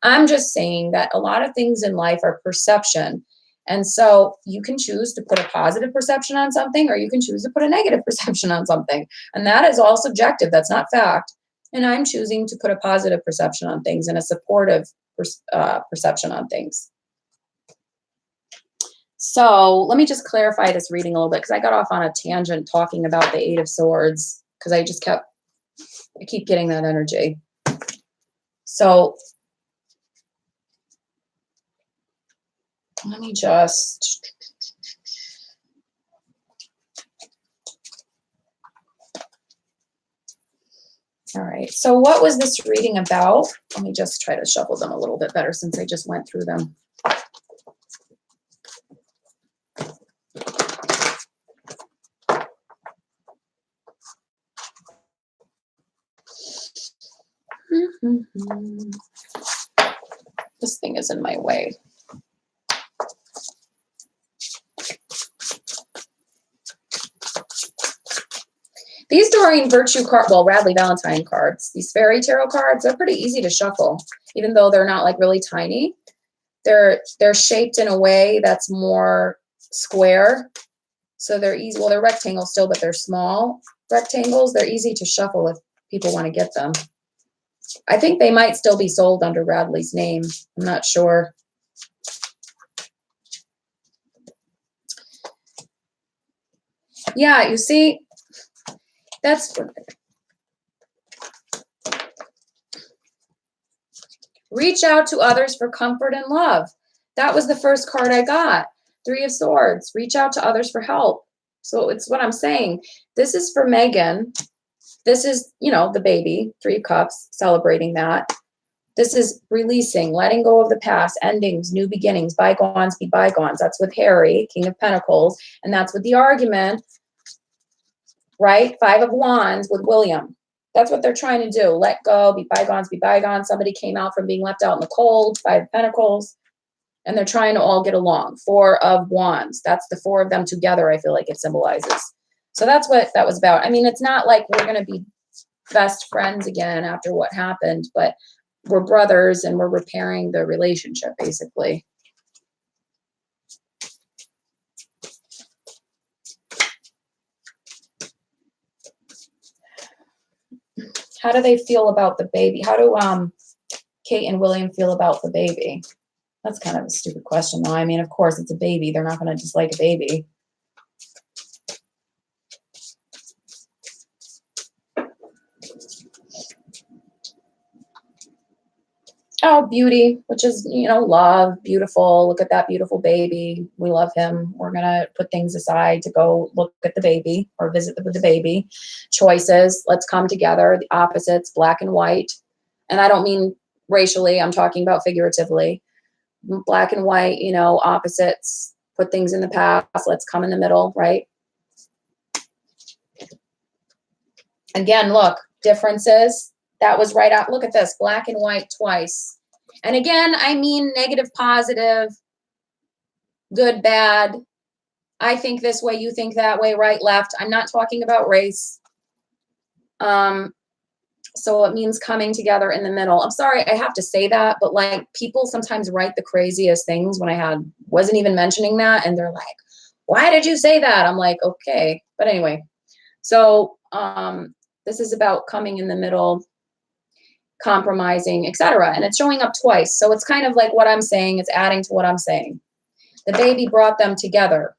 I'm just saying that a lot of things in life are perception. And so you can choose to put a positive perception on something, or you can choose to put a negative perception on something. And that is all subjective. That's not fact. And I'm choosing to put a positive perception on things and a supportive perception on things. So let me just clarify this reading a little bit, because I got off on a tangent talking about the Eight of Swords, because I keep getting that energy. So let me just, all right. So what was this reading about? Let me just try to shuffle them a little bit better since I just went through them. This thing is in my way. These Doreen Virtue cards, well, Radley Valentine cards, these fairy tarot cards, they're pretty easy to shuffle, even though they're not like really tiny. They're shaped in a way that's more square. So they're easy. Well, they're rectangles still, but they're small. rectangles. They're easy to shuffle if people want to get them. I think they might still be sold under Radley's name. I'm not sure. Yeah, you see, that's reach out to others for comfort and love. That was the first card I got. 3 of Swords. Reach out to others for help. So it's what I'm saying. This is for Megan. This is, you know, the baby, 3 of Cups, celebrating that. This is releasing, letting go of the past, endings, new beginnings, bygones be bygones. That's with Harry, King of Pentacles. And that's with the argument, right? 5 of Wands with William. That's what they're trying to do. Let go, be bygones, be bygones. Somebody came out from being left out in the cold, 5 of Pentacles. And they're trying to all get along. 4 of Wands. That's the 4 of them together, I feel like it symbolizes. So that's what that was about. I mean, it's not like we're going to be best friends again after what happened, but we're brothers and we're repairing the relationship, basically. How do they feel about the baby? How do Kate and William feel about the baby? That's kind of a stupid question, though. I mean, of course, it's a baby. They're not going to dislike a baby. Oh, beauty, which is, you know, love, beautiful. Look at that beautiful baby. We love him. We're going to put things aside to go look at the baby or visit the baby. Choices, let's come together. The opposites, black and white. And I don't mean racially. I'm talking about figuratively. Black and white, you know, opposites. Put things in the past. Let's come in the middle, right? Again, look, differences. That was right out. Look at this, black and white twice. And again, I mean negative, positive, good, bad. I think this way, you think that way, right, left. I'm not talking about race. So it means coming together in the middle. I'm sorry, I have to say that, but like people sometimes write the craziest things when I wasn't even mentioning that. And they're like, why did you say that? I'm like, okay. But anyway, so this is about coming in the middle, compromising, etc. And it's showing up twice. So it's kind of like what I'm saying. It's adding to what I'm saying. The baby brought them together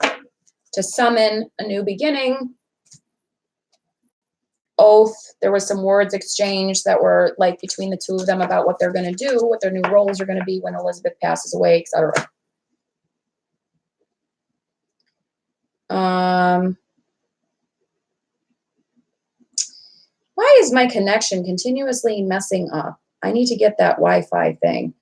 to summon a new beginning. Oath. There was some words exchanged that were like between the 2 of them about what they're going to do, what their new roles are going to be when Elizabeth passes away, etc. Why is my connection continuously messing up? I need to get that Wi-Fi thing.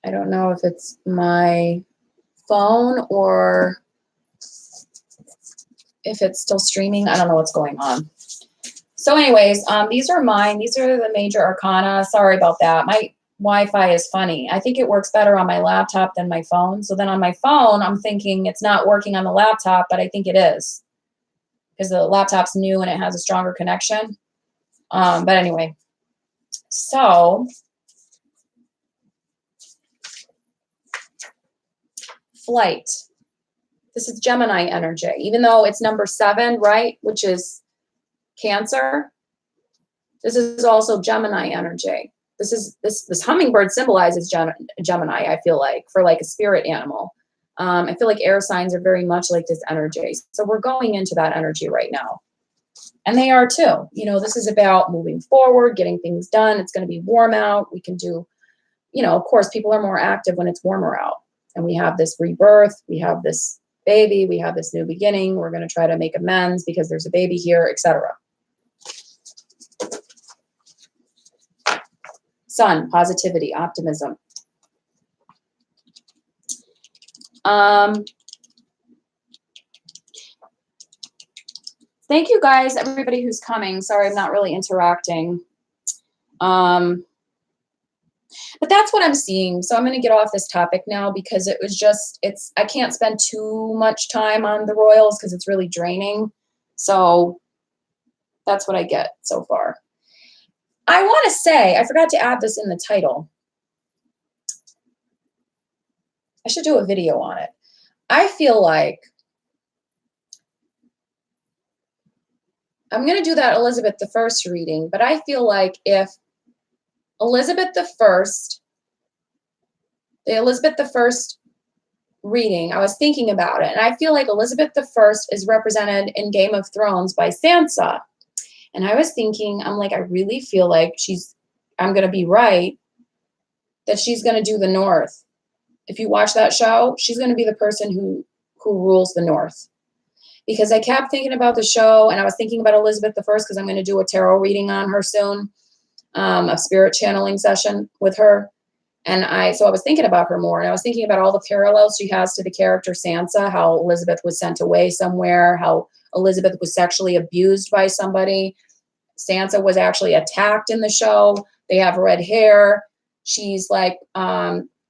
I don't know if it's my phone or if it's still streaming. I don't know what's going on. So anyways, these are mine. These are the major arcana. Sorry about that. My Wi-Fi is funny. I think it works better on my laptop than my phone. So then on my phone, I'm thinking it's not working on the laptop, but I think it is because the laptop's new and it has a stronger connection. But anyway, so flight. This is Gemini energy, even though it's number 7, right? Which is Cancer. This is also Gemini energy. This hummingbird symbolizes Gemini, I feel like, for like a spirit animal. I feel like air signs are very much like this energy. So we're going into that energy right now. And they are too. You know, this is about moving forward, getting things done. It's going to be warm out. We can do, you know, of course, people are more active when it's warmer out. And we have this rebirth. We have this baby. We have this new beginning. We're going to try to make amends because there's a baby here, etc. Sun, positivity, optimism. Thank you guys, everybody who's coming. Sorry, I'm not really interacting. But that's what I'm seeing. So I'm going to get off this topic now because it was just, I can't spend too much time on the royals because it's really draining. So that's what I get so far. I want to say, I forgot to add this in the title. I should do a video on it. I feel like I'm going to do that Elizabeth I reading, but I feel like if Elizabeth I, the Elizabeth I reading, I was thinking about it, and I feel like Elizabeth I is represented in Game of Thrones by Sansa. And I was thinking, I'm like, I really feel like I'm going to be right, that she's going to do the North. If you watch that show, she's going to be the person who rules the North. Because I kept thinking about the show, and I was thinking about Elizabeth I because I'm going to do a tarot reading on her soon, a spirit channeling session with her. And so I was thinking about her more, and I was thinking about all the parallels she has to the character Sansa, how Elizabeth was sent away somewhere, how Elizabeth was sexually abused by somebody. Sansa was actually attacked in the show. They have red hair. She's like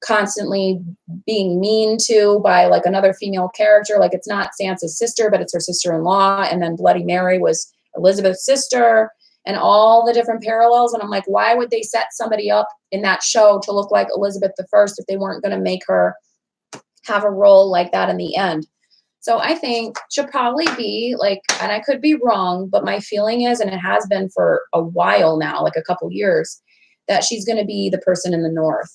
constantly being mean to by like another female character. Like it's not Sansa's sister, but it's her sister-in-law. And then Bloody Mary was Elizabeth's sister, and all the different parallels. And I'm like, why would they set somebody up in that show to look like Elizabeth I if they weren't going to make her have a role like that in the end? So I think she'll probably be like, and I could be wrong, but my feeling is, and it has been for a while now, like a couple years, that she's going to be the person in the North.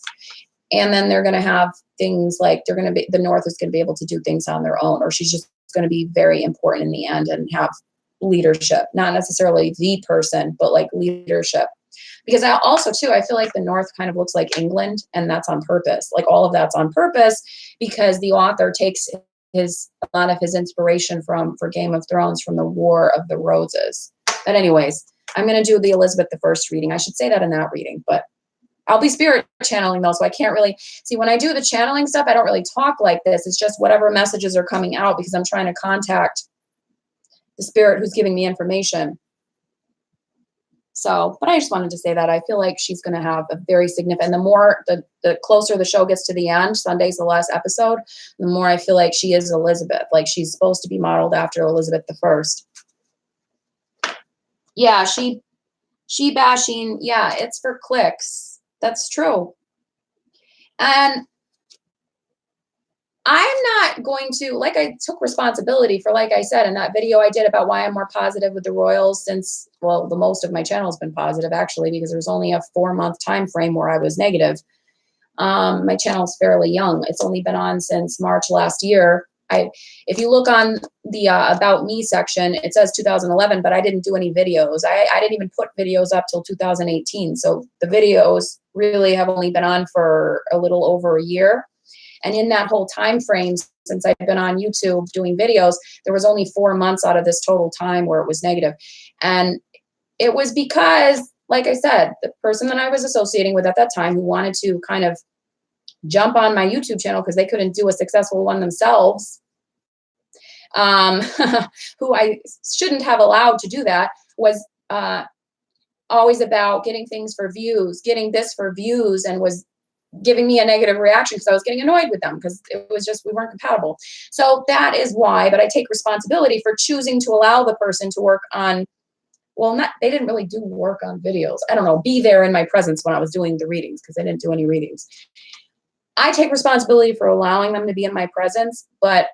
And then they're going to have things like the North is going to be able to do things on their own, or she's just going to be very important in the end and have leadership, not necessarily the person, but like leadership. Because I also too, I feel like the North kind of looks like England, and that's on purpose. Like all of that's on purpose because the author takes a lot of his inspiration for Game of Thrones from the War of the Roses. But anyways, I'm going to do the Elizabeth I reading. I should say that in that reading, but I'll be spirit channeling though, so I can't really see when I do the channeling stuff. I don't really talk like this. It's just whatever messages are coming out because I'm trying to contact the spirit who's giving me information. So, but I just wanted to say that I feel like she's going to have a very significant, and the closer the show gets to the end, Sunday's the last episode, the more I feel like she is Elizabeth. Like she's supposed to be modeled after Elizabeth I. Yeah, she bashing. Yeah, it's for clicks. That's true. And I'm not going to, like I took responsibility for, like I said, in that video I did about why I'm more positive with the royals since, well, the most of my channel has been positive actually, because there's only a 4-month time frame where I was negative. My channel's fairly young. It's only been on since March last year. If you look on the About Me section, it says 2011, but I didn't do any videos. I didn't even put videos up till 2018. So the videos really have only been on for a little over a year. And in that whole time frame, since I've been on YouTube doing videos, there was only 4 months out of this total time where it was negative. And it was because, like I said, the person that I was associating with at that time who wanted to kind of jump on my YouTube channel because they couldn't do a successful one themselves, who I shouldn't have allowed to do that, was always about getting things for views, getting this for views, and was giving me a negative reaction because I was getting annoyed with them because it was just, we weren't compatible. So that is why, but I take responsibility for choosing to allow the person to work on, well, they didn't really do work on videos. I don't know, be there in my presence when I was doing the readings because I didn't do any readings. I take responsibility for allowing them to be in my presence, but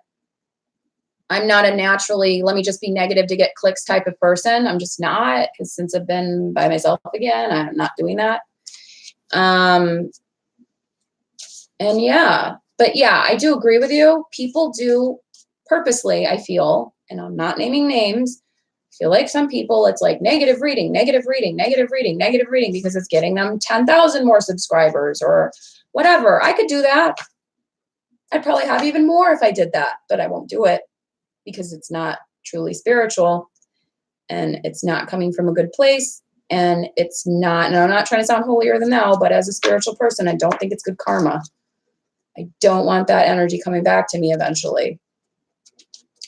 I'm not a naturally, let me just be negative to get clicks type of person. I'm just not, because since I've been by myself again, I'm not doing that. And yeah, but yeah, I do agree with you. People do purposely, I feel, and I'm not naming names, I feel like some people, it's like negative reading, negative reading, negative reading, negative reading, because it's getting them 10,000 more subscribers or whatever. I could do that. I'd probably have even more if I did that, but I won't do it because it's not truly spiritual and it's not coming from a good place. And it's not, and I'm not trying to sound holier than thou, but as a spiritual person, I don't think it's good karma. I don't want that energy coming back to me eventually.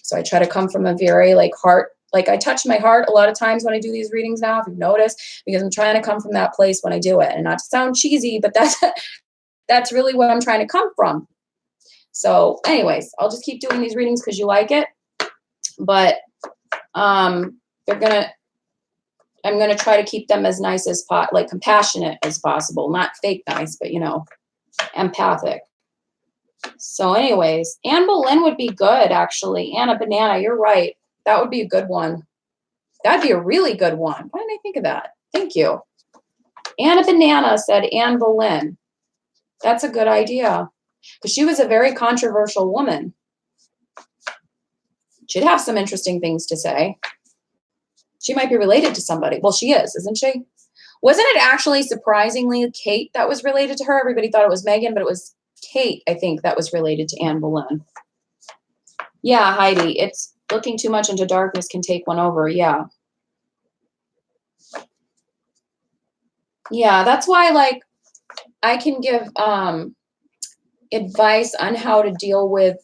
So I try to come from a very like heart, Like I touch my heart a lot of times when I do these readings now, if you've noticed, because I'm trying to come from that place when I do it. And not to sound cheesy, but that's really what I'm trying to come from. So anyways, I'll just keep doing these readings because you like it. But I'm gonna try to keep them as nice as like compassionate as possible, not fake nice, but you know, empathic. So anyways, Anne Boleyn would be good, actually. Anna Banana, you're right. That would be a good one. That'd be a really good one. Why didn't I think of that? Thank you. Anna Banana said Anne Boleyn. That's a good idea. Because she was a very controversial woman. She'd have some interesting things to say. She might be related to somebody. Well, she is, isn't she? Wasn't it actually surprisingly Kate that was related to her? Everybody thought it was Meghan, but it was Kate, I think, that was related to Anne Boleyn. Yeah, Heidi, it's looking too much into darkness can take one over. Yeah. Yeah, that's why, like, I can give advice on how to deal with,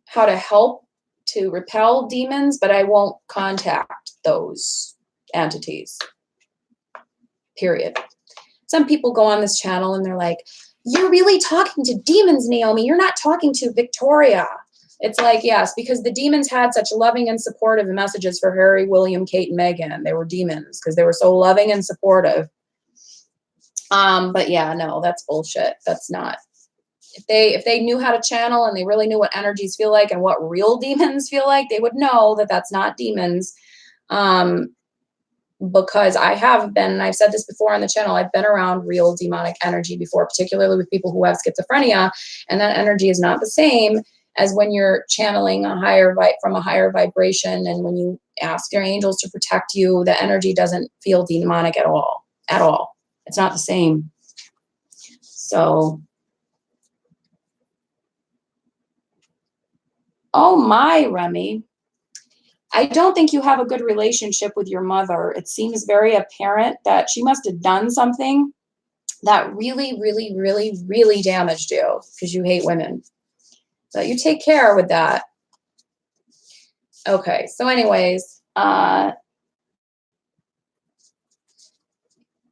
how to help to repel demons, but I won't contact those entities. Period. Some people go on this channel and they're like, you're really talking to demons, Naomi. You're not talking to Victoria. It's like, yes, because the demons had such loving and supportive messages for Harry, William, Kate, and Meghan. They were demons because they were so loving and supportive. But yeah, no, that's bullshit. That's not. If they knew how to channel and they really knew what energies feel like and what real demons feel like, they would know that that's not demons. Because I have been, and I've said this before on the channel, I've been around real demonic energy before, particularly with people who have schizophrenia, and that energy is not the same as when you're channeling from a higher vibration, and when you ask your angels to protect you, the energy doesn't feel demonic at all. At all. It's not the same. So, oh my, Remy. I don't think you have a good relationship with your mother. It seems very apparent that she must have done something that really, really, really, really damaged you because you hate women. But you take care with that. Okay, so anyways,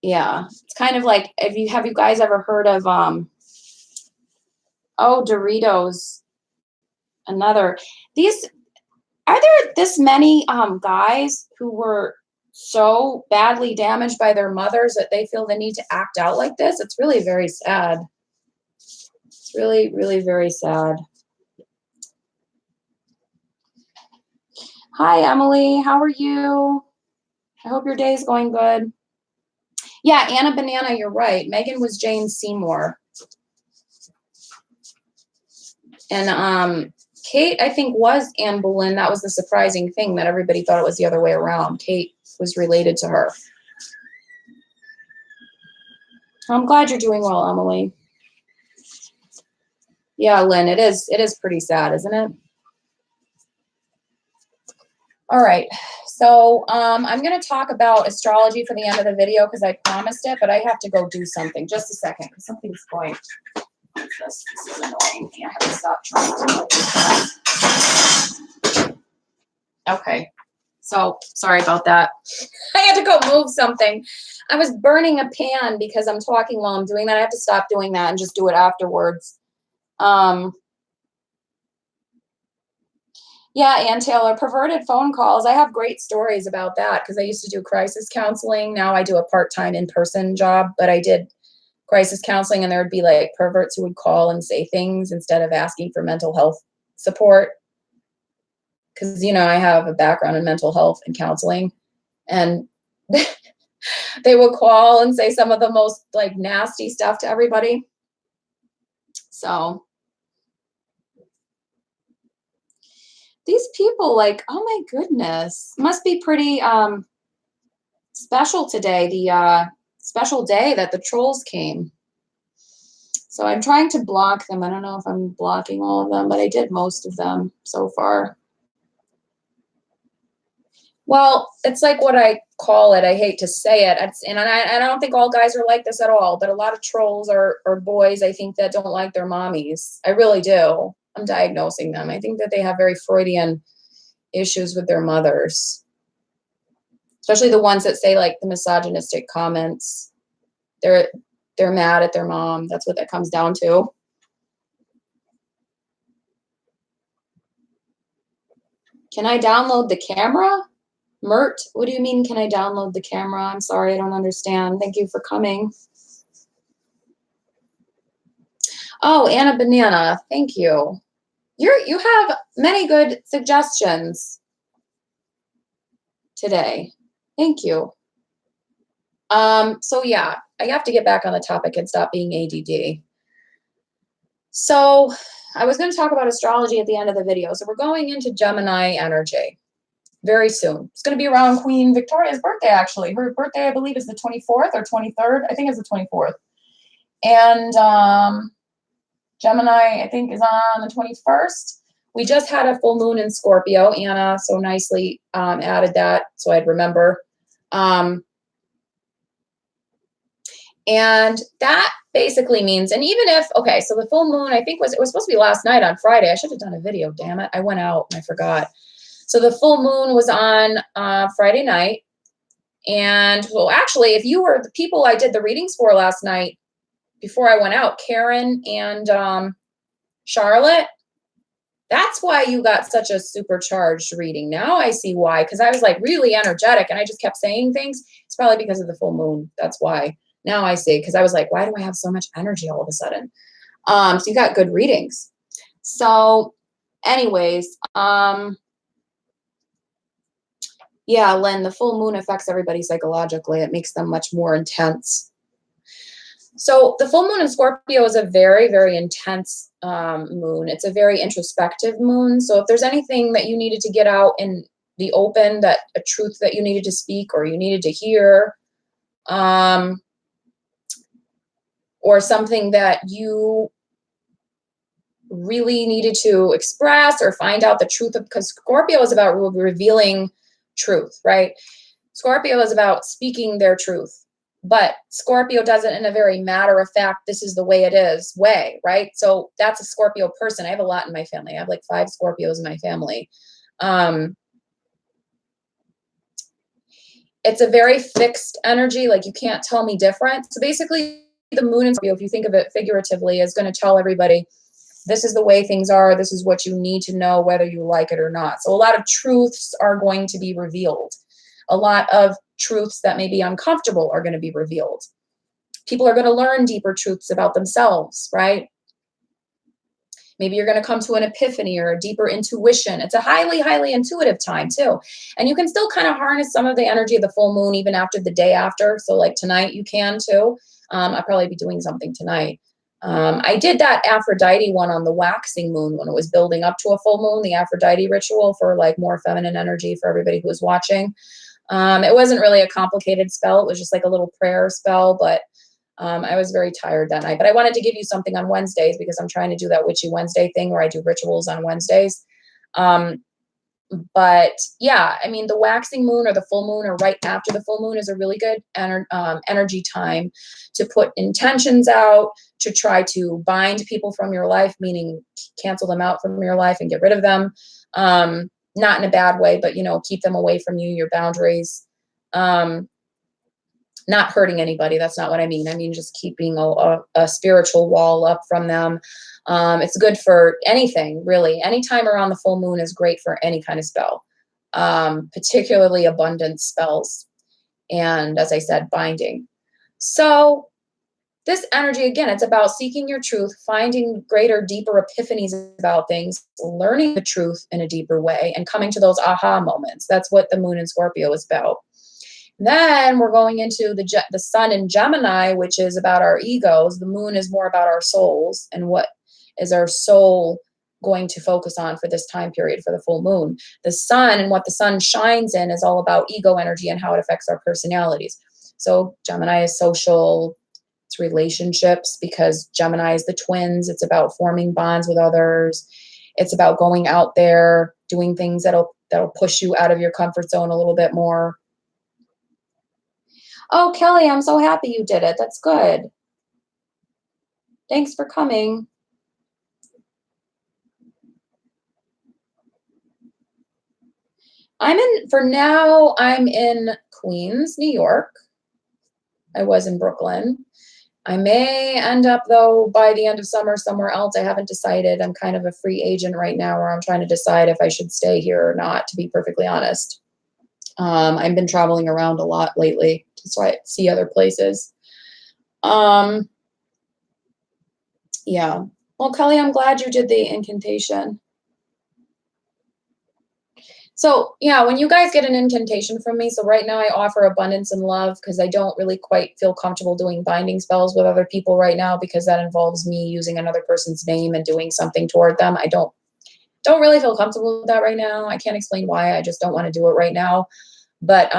yeah, it's kind of like, have you guys ever heard of, Doritos, are there this many guys who were so badly damaged by their mothers that they feel the need to act out like this? It's really very sad. It's really, really very sad. Hi, Emily. How are you? I hope your day's going good. Yeah, Anna Banana, you're right. Meghan was Jane Seymour. And Kate, I think, was Anne Boleyn. That was the surprising thing, that everybody thought it was the other way around. Kate was related to her. I'm glad you're doing well, Emily. Yeah, Lynn, it is pretty sad, isn't it? All right, so I'm going to talk about astrology for the end of the video because I promised it, but I have to go do something. Just a second, because something's going. This is annoying me. I have to stop trying to. Okay, so sorry about that. I had to go move something. I was burning a pan because I'm talking while I'm doing that. I have to stop doing that and just do it afterwards. Yeah, Ann Taylor, perverted phone calls. I have great stories about that because I used to do crisis counseling. Now I do a part-time in-person job, but I did crisis counseling, and there would be like perverts who would call and say things instead of asking for mental health support. Because, you know, I have a background in mental health and counseling, and they would call and say some of the most like nasty stuff to everybody. So these people, like, oh my goodness, must be pretty special today, the special day that the trolls came. So I'm trying to block them. I don't know if I'm blocking all of them, but I did most of them so far. Well, it's like what I call it. I hate to say it. And I don't think all guys are like this at all, but a lot of trolls are boys, I think, that don't like their mommies. I really do. I'm diagnosing them. I think that they have very Freudian issues with their mothers, especially the ones that say like the misogynistic comments. They're mad at their mom. That's what that comes down to. Can I download the camera? Mert, what do you mean, can I download the camera? I'm sorry, I don't understand. Thank you for coming. Oh, Anna Banana, thank you. You have many good suggestions today. Thank you. So yeah, I have to get back on the topic and stop being ADD. So I was going to talk about astrology at the end of the video. So we're going into Gemini energy very soon. It's going to be around Queen Victoria's birthday, actually. Her birthday, I believe, is the 24th or 23rd. I think it's the 24th. And Gemini, I think, is on the 21st. We just had a full moon in Scorpio. Anna so nicely added that so I'd remember. And that basically means, and even if, okay, so the full moon, I think it was supposed to be last night on Friday. I should have done a video, damn it. I went out and I forgot. So the full moon was on Friday night. And well, actually, if you were the people I did the readings for last night before I went out, Karen and Charlotte, that's why you got such a supercharged reading. Now I see why, because I was like really energetic and I just kept saying things. It's probably because of the full moon. That's why. Now I see, because I was like, why do I have so much energy all of a sudden? So you got good readings. So anyways, yeah, Len, the full moon affects everybody psychologically. It makes them much more intense. So the full moon in Scorpio is a very, very intense moon. It's a very introspective moon. So if there's anything that you needed to get out in the open, that a truth that you needed to speak or you needed to hear, or something that you really needed to express or find out the truth of, because Scorpio is about revealing truth, right? Scorpio is about speaking their truth, but Scorpio does it in a very matter of fact, this is the way it is way, right? So that's a Scorpio person. I have a lot in my family. I have like 5 Scorpios in my family. It's a very fixed energy. Like you can't tell me different. So basically the moon in Scorpio, if you think of it figuratively, is going to tell everybody, this is the way things are. This is what you need to know, whether you like it or not. So a lot of truths are going to be revealed. A lot of truths that may be uncomfortable are going to be revealed. People are going to learn deeper truths about themselves, right? Maybe you're going to come to an epiphany or a deeper intuition. It's a highly, highly intuitive time too. And you can still kind of harness some of the energy of the full moon even after the day after. So like tonight you can too. I'll probably be doing something tonight. I did that Aphrodite one on the waxing moon when it was building up to a full moon, the Aphrodite ritual for like more feminine energy for everybody who was watching. It wasn't really a complicated spell. It was just like a little prayer spell, but I was very tired that night. But I wanted to give you something on Wednesdays because I'm trying to do that Witchy Wednesday thing where I do rituals on Wednesdays. But yeah, I mean, the waxing moon or the full moon or right after the full moon is a really good energy time to put intentions out, to try to bind people from your life, meaning cancel them out from your life and get rid of them. Not in a bad way, but, you know, keep them away from you, your boundaries. Not hurting anybody. That's not what I mean. I mean, just keeping a spiritual wall up from them. It's good for anything, really. Any time around the full moon is great for any kind of spell, particularly abundance spells. And as I said, binding. So this energy, again, it's about seeking your truth, finding greater, deeper epiphanies about things, learning the truth in a deeper way, and coming to those aha moments. That's what the moon in Scorpio is about. Then we're going into the sun in Gemini, which is about our egos. The moon is more about our souls and what is our soul going to focus on for this time period for the full moon. The sun and what the sun shines in is all about ego energy and how it affects our personalities. So Gemini is social, it's relationships, because Gemini is the twins. It's about forming bonds with others. It's about going out there, doing things that'll push you out of your comfort zone a little bit more. Oh, Kelly, I'm so happy you did it. That's good. Thanks for coming. For now, I'm in Queens, New York. I was in Brooklyn. I may end up, though, by the end of summer somewhere else. I haven't decided. I'm kind of a free agent right now where I'm trying to decide if I should stay here or not, to be perfectly honest. I've been traveling around a lot lately, so I see other places. Yeah. Well, Kelly, I'm glad you did the incantation. So yeah, when you guys get an incantation from me, so right now I offer abundance and love because I don't really quite feel comfortable doing binding spells with other people right now because that involves me using another person's name and doing something toward them. I don't really feel comfortable with that right now. I can't explain why. I just don't want to do it right now. But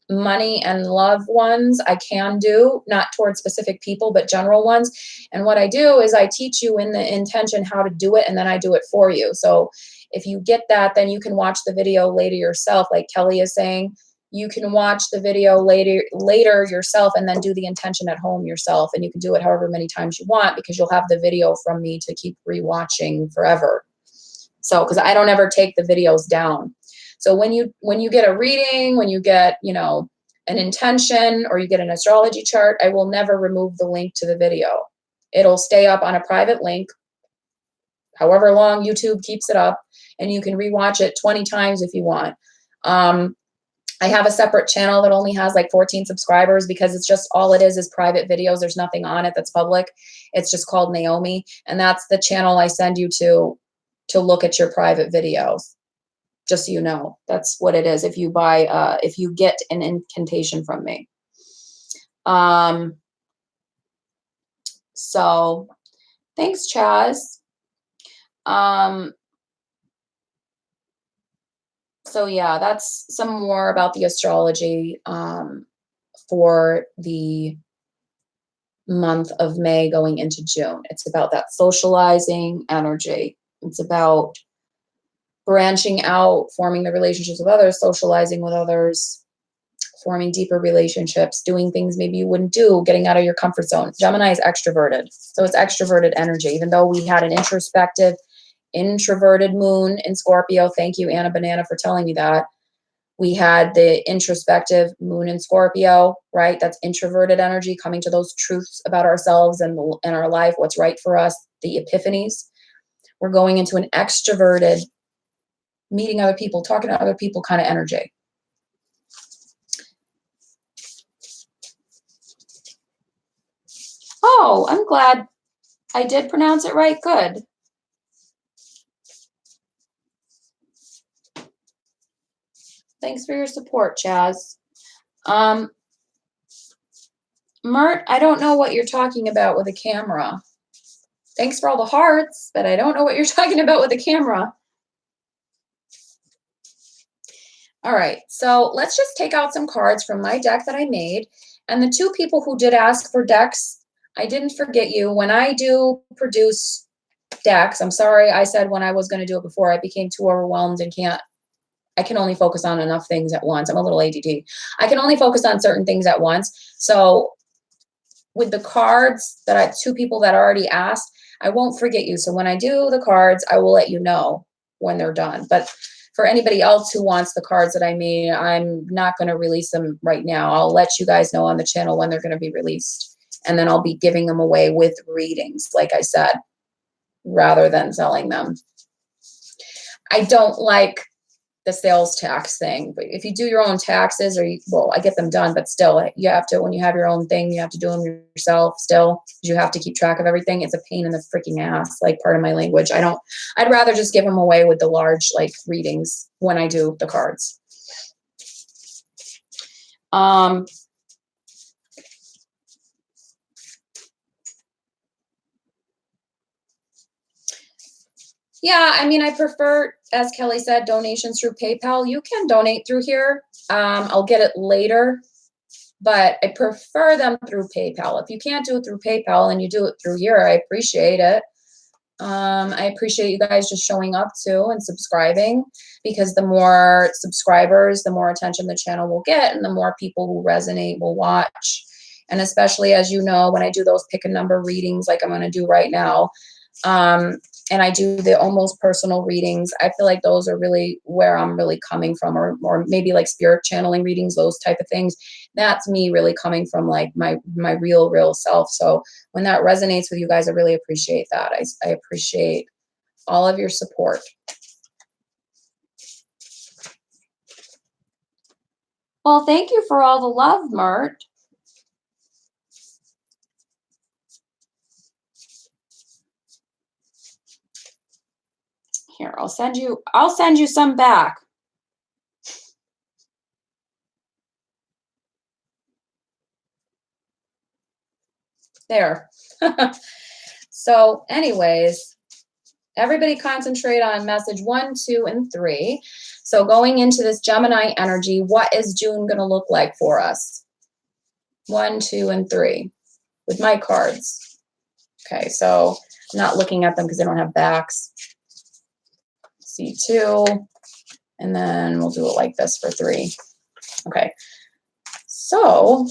money and love ones I can do, not towards specific people, but general ones. And what I do is I teach you in the intention how to do it, and then I do it for you. So if you get that, then you can watch the video later yourself, like Kelly is saying. You can watch the video later yourself and then do the intention at home yourself. And you can do it however many times you want because you'll have the video from me to keep rewatching forever. So, because I don't ever take the videos down. So when you get a reading, when you get, an intention or you get an astrology chart, I will never remove the link to the video. It'll stay up on a private link, however long YouTube keeps it up, and you can rewatch it 20 times if you want. I have a separate channel that only has like 14 subscribers because it's just all it is private videos. There's nothing on it that's public. It's just called Naomi. And that's the channel I send you to look at your private videos. Just so you know, that's what it is. If you if you get an incantation from me. So thanks, Chaz. So yeah, that's some more about the astrology for the month of May going into June. It's about that socializing energy. It's about branching out, forming the relationships with others, socializing with others, forming deeper relationships, doing things maybe you wouldn't do, getting out of your comfort zone. Gemini is extroverted. So it's extroverted energy, even though we had an introspective, introverted moon in Scorpio. Thank you, Anna Banana, for telling me that. We had the introspective moon in Scorpio, right? That's introverted energy, coming to those truths about ourselves and our life, what's right for us, the epiphanies. We're going into an extroverted, meeting other people, talking to other people kind of energy. Oh, I'm glad I did pronounce it right. Good. Thanks for your support, Chaz. Mert, I don't know what you're talking about with a camera. Thanks for all the hearts, but I don't know what you're talking about with a camera. All right, so let's just take out some cards from my deck that I made. And the two people who did ask for decks, I didn't forget you. When I do produce decks, I'm sorry I said when I was going to do it before, I became too overwhelmed and I can only focus on enough things at once. I'm a little ADD. I can only focus on certain things at once. So with the cards two people that already asked, I won't forget you. So when I do the cards, I will let you know when they're done. But for anybody else who wants the cards that I made, I'm not going to release them right now. I'll let you guys know on the channel when they're going to be released. And then I'll be giving them away with readings, like I said, rather than selling them. I don't like the sales tax thing, but if you do your own taxes, well, I get them done, but still you have to, when you have your own thing, you have to do them yourself still, because you have to keep track of everything. It's a pain in the freaking ass, like, part of my language. I'd rather just give them away with the large, like, readings when I do the cards. Yeah, I mean, I prefer, as Kelly said, donations through PayPal. You can donate through here. I'll get it later, but I prefer them through PayPal. If you can't do it through PayPal and you do it through here, I appreciate it. I appreciate you guys just showing up too and subscribing, because the more subscribers, the more attention the channel will get, and the more people who resonate will watch. And especially, as you know, when I do those pick a number readings like I'm going to do right now, and I do the almost personal readings. I feel like those are really where I'm really coming from, or maybe like spirit channeling readings, those type of things. That's me really coming from like my real self. So when that resonates with you guys, I really appreciate that. I appreciate all of your support. Well, thank you for all the love, Mert. Here, I'll send you some back. There. So anyways, everybody concentrate on message 1, 2, and 3. So going into this Gemini energy, what is June going to look like for us? 1, 2, and 3 with my cards. Okay, so I'm not looking at them because they don't have backs. C2, and then we'll do it like this for 3. Okay, so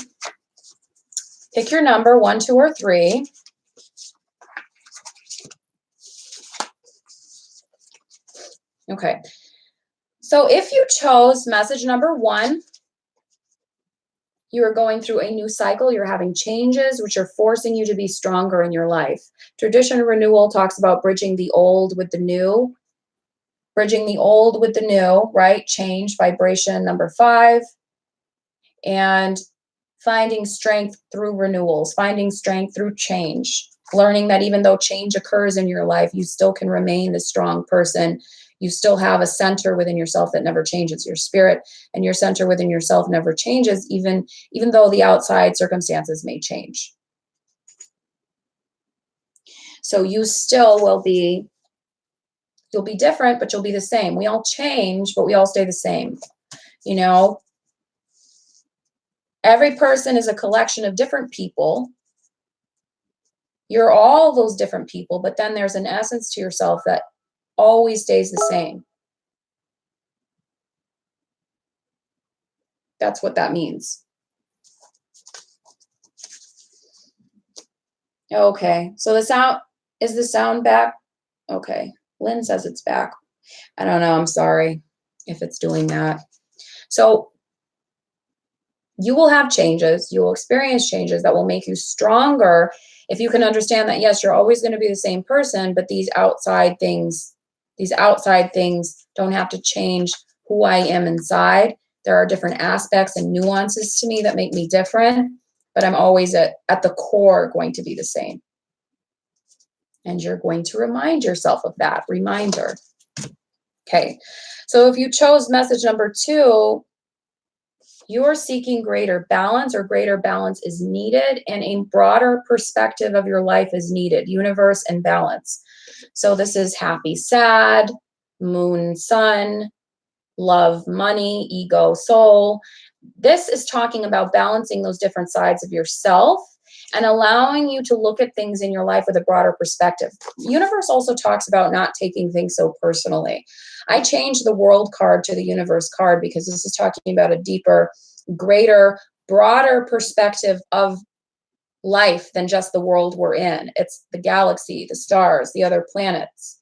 pick your number, 1, 2, or 3. Okay, so if you chose message number 1, you are going through a new cycle. You're having changes which are forcing you to be stronger in your life. Tradition renewal talks about bridging the old with the new. Bridging the old with the new, right? Change, vibration, number 5. And finding strength through renewals, finding strength through change. Learning that even though change occurs in your life, you still can remain the strong person. You still have a center within yourself that never changes. Your spirit and your center within yourself never changes, even though the outside circumstances may change. So you still will be, you'll be different, but you'll be the same. We all change, but we all stay the same. You know, every person is a collection of different people. You're all those different people, but then there's an essence to yourself that always stays the same. That's what that means. Okay, so the sound, is the sound back? Okay, Lynn says it's back. I don't know, I'm sorry if it's doing that. So you will have changes, you will experience changes that will make you stronger if you can understand that, yes, you're always going to be the same person, but these outside things don't have to change who I am inside. There are different aspects and nuances to me that make me different, but I'm always at the core going to be the same. And you're going to remind yourself of that reminder. Okay, so if you chose message number 2, you're seeking greater balance, or greater balance is needed, and a broader perspective of your life is needed. Universe and balance. So this is happy, sad, moon, sun, love, money, ego, soul. This is talking about balancing those different sides of yourself and allowing you to look at things in your life with a broader perspective. Universe also talks about not taking things so personally. I changed the world card to the universe card because this is talking about a deeper, greater, broader perspective of life than just the world we're in. It's the galaxy, the stars, the other planets.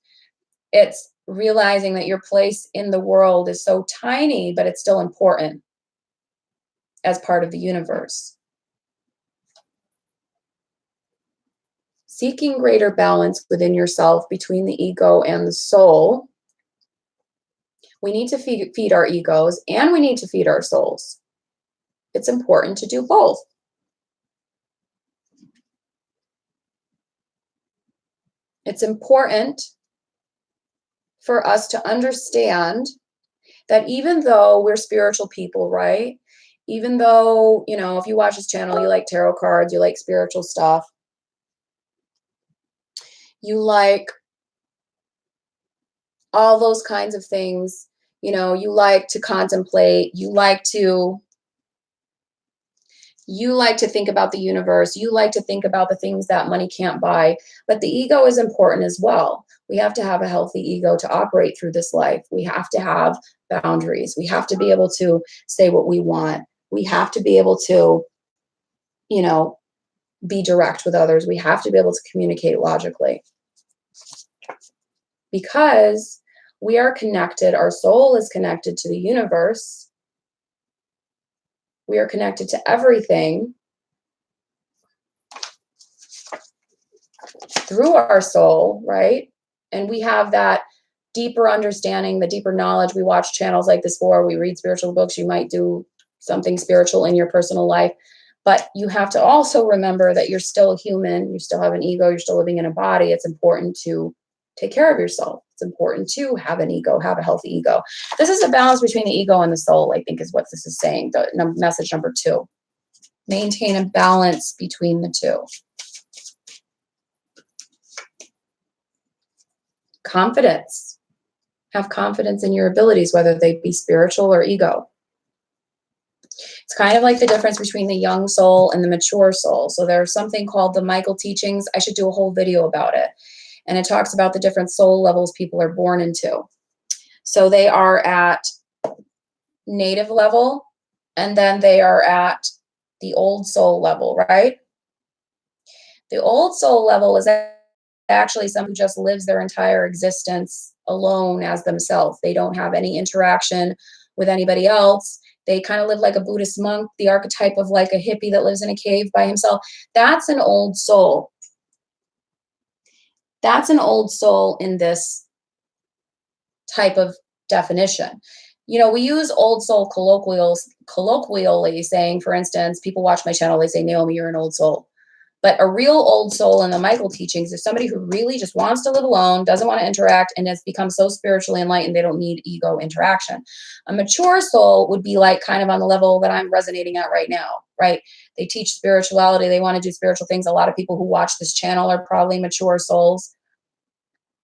It's realizing that your place in the world is so tiny, but it's still important as part of the universe. Seeking greater balance within yourself between the ego and the soul. We need to feed our egos, and we need to feed our souls. It's important to do both. It's important for us to understand that even though we're spiritual people, right? Even though, you know, if you watch this channel, you like tarot cards, you like spiritual stuff, you like all those kinds of things, you know, you like to contemplate, you like to think about the universe, you like to think about the things that money can't buy, but the ego is important as well. We have to have a healthy ego to operate through this life. We have to have boundaries. We have to be able to say what we want. We have to be able to, you know, be direct with others. We have to be able to communicate logically. because we are connected. Our soul is connected to the universe. We are connected to everything through our soul, right? And we have that deeper understanding, the deeper knowledge. We watch channels like this for, we read spiritual books. You might do something spiritual in your personal life, but you have to also remember that you're still human. You still have an ego. You're still living in a body. It's important to take care of yourself. It's important to have an ego, have a healthy ego. This is a balance between the ego and the soul, I think, is what this is saying. The message number 2. Maintain a balance between the two. Confidence. Have confidence in your abilities, whether they be spiritual or ego. It's kind of like the difference between the young soul and the mature soul. So there's something called the Michael teachings. I should do a whole video about it. And it talks about the different soul levels people are born into. So they are at native level, and then they are at the old soul level, right? The old soul level is actually someone who just lives their entire existence alone as themselves. They don't have any interaction with anybody else. They kind of live like a Buddhist monk, the archetype of like a hippie that lives in a cave by himself. That's an old soul. That's an old soul in this type of definition. You know, we use old soul colloquially saying, for instance, people watch my channel, they say, Naomi, you're an old soul. But a real old soul in the Michael teachings is somebody who really just wants to live alone, doesn't want to interact, and has become so spiritually enlightened they don't need ego interaction. A mature soul would be like kind of on the level that I'm resonating at right now, right? They teach spirituality. They want to do spiritual things. A lot of people who watch this channel are probably mature souls.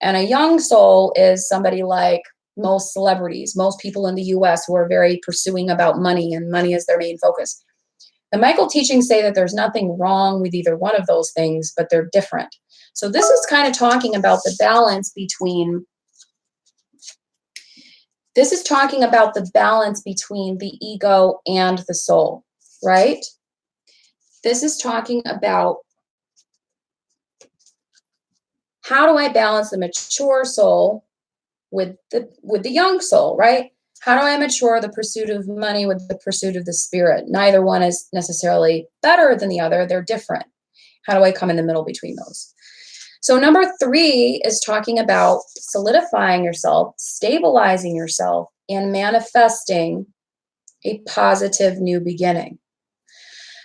And a young soul is somebody like most celebrities, most people in the US who are very pursuing about money, and money is their main focus. The Michael teachings say that there's nothing wrong with either one of those things, but they're different. So this is kind of talking about the balance between, this is talking about the balance between the ego and the soul, right? This is talking about how do I balance the mature soul with the young soul, right? How do I mature the pursuit of money with the pursuit of the spirit? Neither one is necessarily better than the other. They're different. How do I come in the middle between those? So number 3 is talking about solidifying yourself, stabilizing yourself, and manifesting a positive new beginning.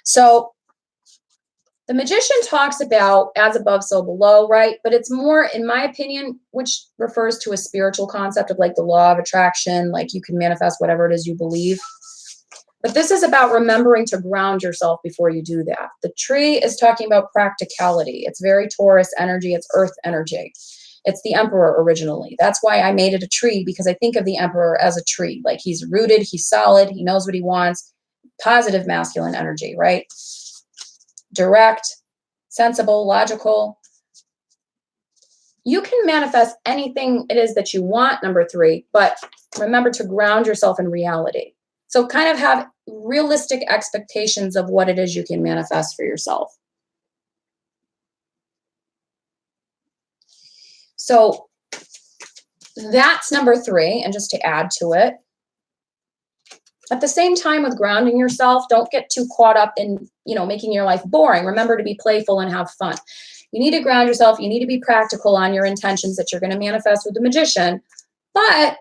So the magician talks about as above, so below, right? But it's more, in my opinion, which refers to a spiritual concept of like the law of attraction, like you can manifest whatever it is you believe. But this is about remembering to ground yourself before you do that. The tree is talking about practicality. It's very Taurus energy. It's earth energy. It's the emperor originally. That's why I made it a tree, because I think of the emperor as a tree. Like he's rooted, he's solid, he knows what he wants. Positive masculine energy, right? Direct, sensible, logical. You can manifest anything it is that you want, number 3, but remember to ground yourself in reality. So kind of have realistic expectations of what it is you can manifest for yourself. So that's number 3. And just to add to it, at the same time with grounding yourself, don't get too caught up in, making your life boring. Remember to be playful and have fun. You need to ground yourself. You need to be practical on your intentions that you're going to manifest with the magician, but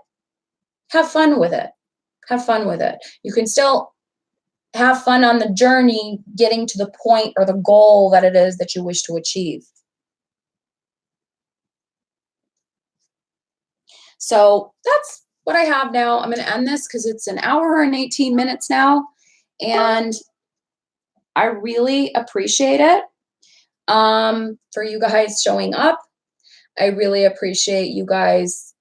have fun with it. Have fun with it. You can still have fun on the journey, getting to the point or the goal that it is that you wish to achieve. So that's what I have now. I'm going to end this because it's an hour and 18 minutes now. And I really appreciate it for you guys showing up. I really appreciate you guys,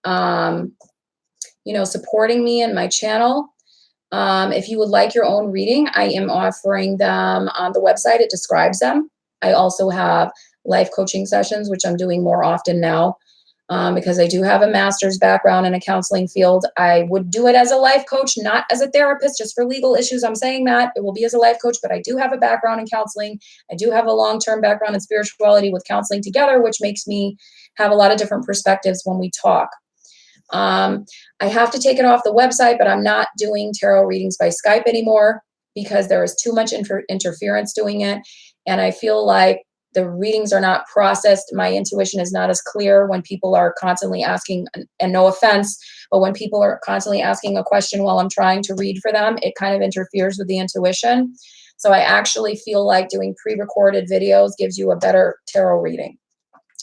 supporting me and my channel. If you would like your own reading, I am offering them on the website. It describes them. I also have life coaching sessions, which I'm doing more often now. because I do have a master's background in a counseling field. I would do it as a life coach, not as a therapist, just for legal issues. I'm saying that it will be as a life coach, but I do have a background in counseling. I do have a long-term background in spirituality with counseling together, which makes me have a lot of different perspectives when we talk. I have to take it off the website, but I'm not doing tarot readings by Skype anymore because there is too much interference doing it. And I feel like the readings are not processed. My intuition is not as clear when people are constantly asking, and no offense, but when people are constantly asking a question while I'm trying to read for them, it kind of interferes with the intuition. So I actually feel like doing pre-recorded videos gives you a better tarot reading.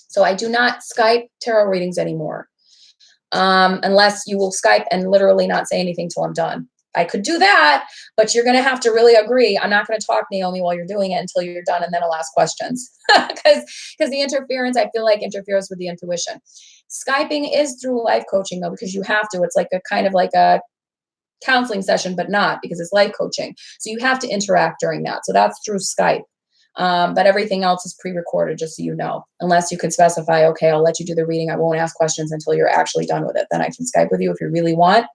So I do not Skype tarot readings anymore, unless you will Skype and literally not say anything till I'm done. I could do that, but you're going to have to really agree. I'm not going to talk, Naomi, while you're doing it until you're done, and then I'll ask questions because the interference, I feel like, interferes with the intuition. Skyping is through life coaching, though, because you have to. It's like a kind of like a counseling session, but not, because it's life coaching. So you have to interact during that. So that's through Skype. But everything else is pre-recorded, just so you know, unless you could specify, okay, I'll let you do the reading. I won't ask questions until you're actually done with it. Then I can Skype with you if you really want.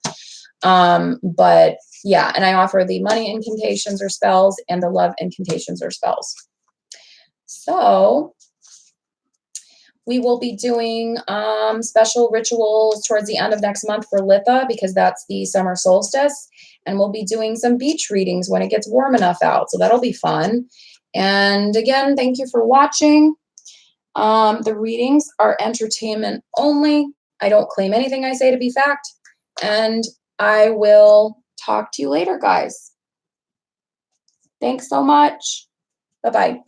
But yeah, and I offer the money incantations or spells and the love incantations or spells. So we will be doing special rituals towards the end of next month for Litha, because that's the summer solstice. And we'll be doing some beach readings when it gets warm enough out. So that'll be fun. And again, thank you for watching. The readings are entertainment only. I don't claim anything I say to be fact. And I will talk to you later, guys. Thanks so much. Bye-bye.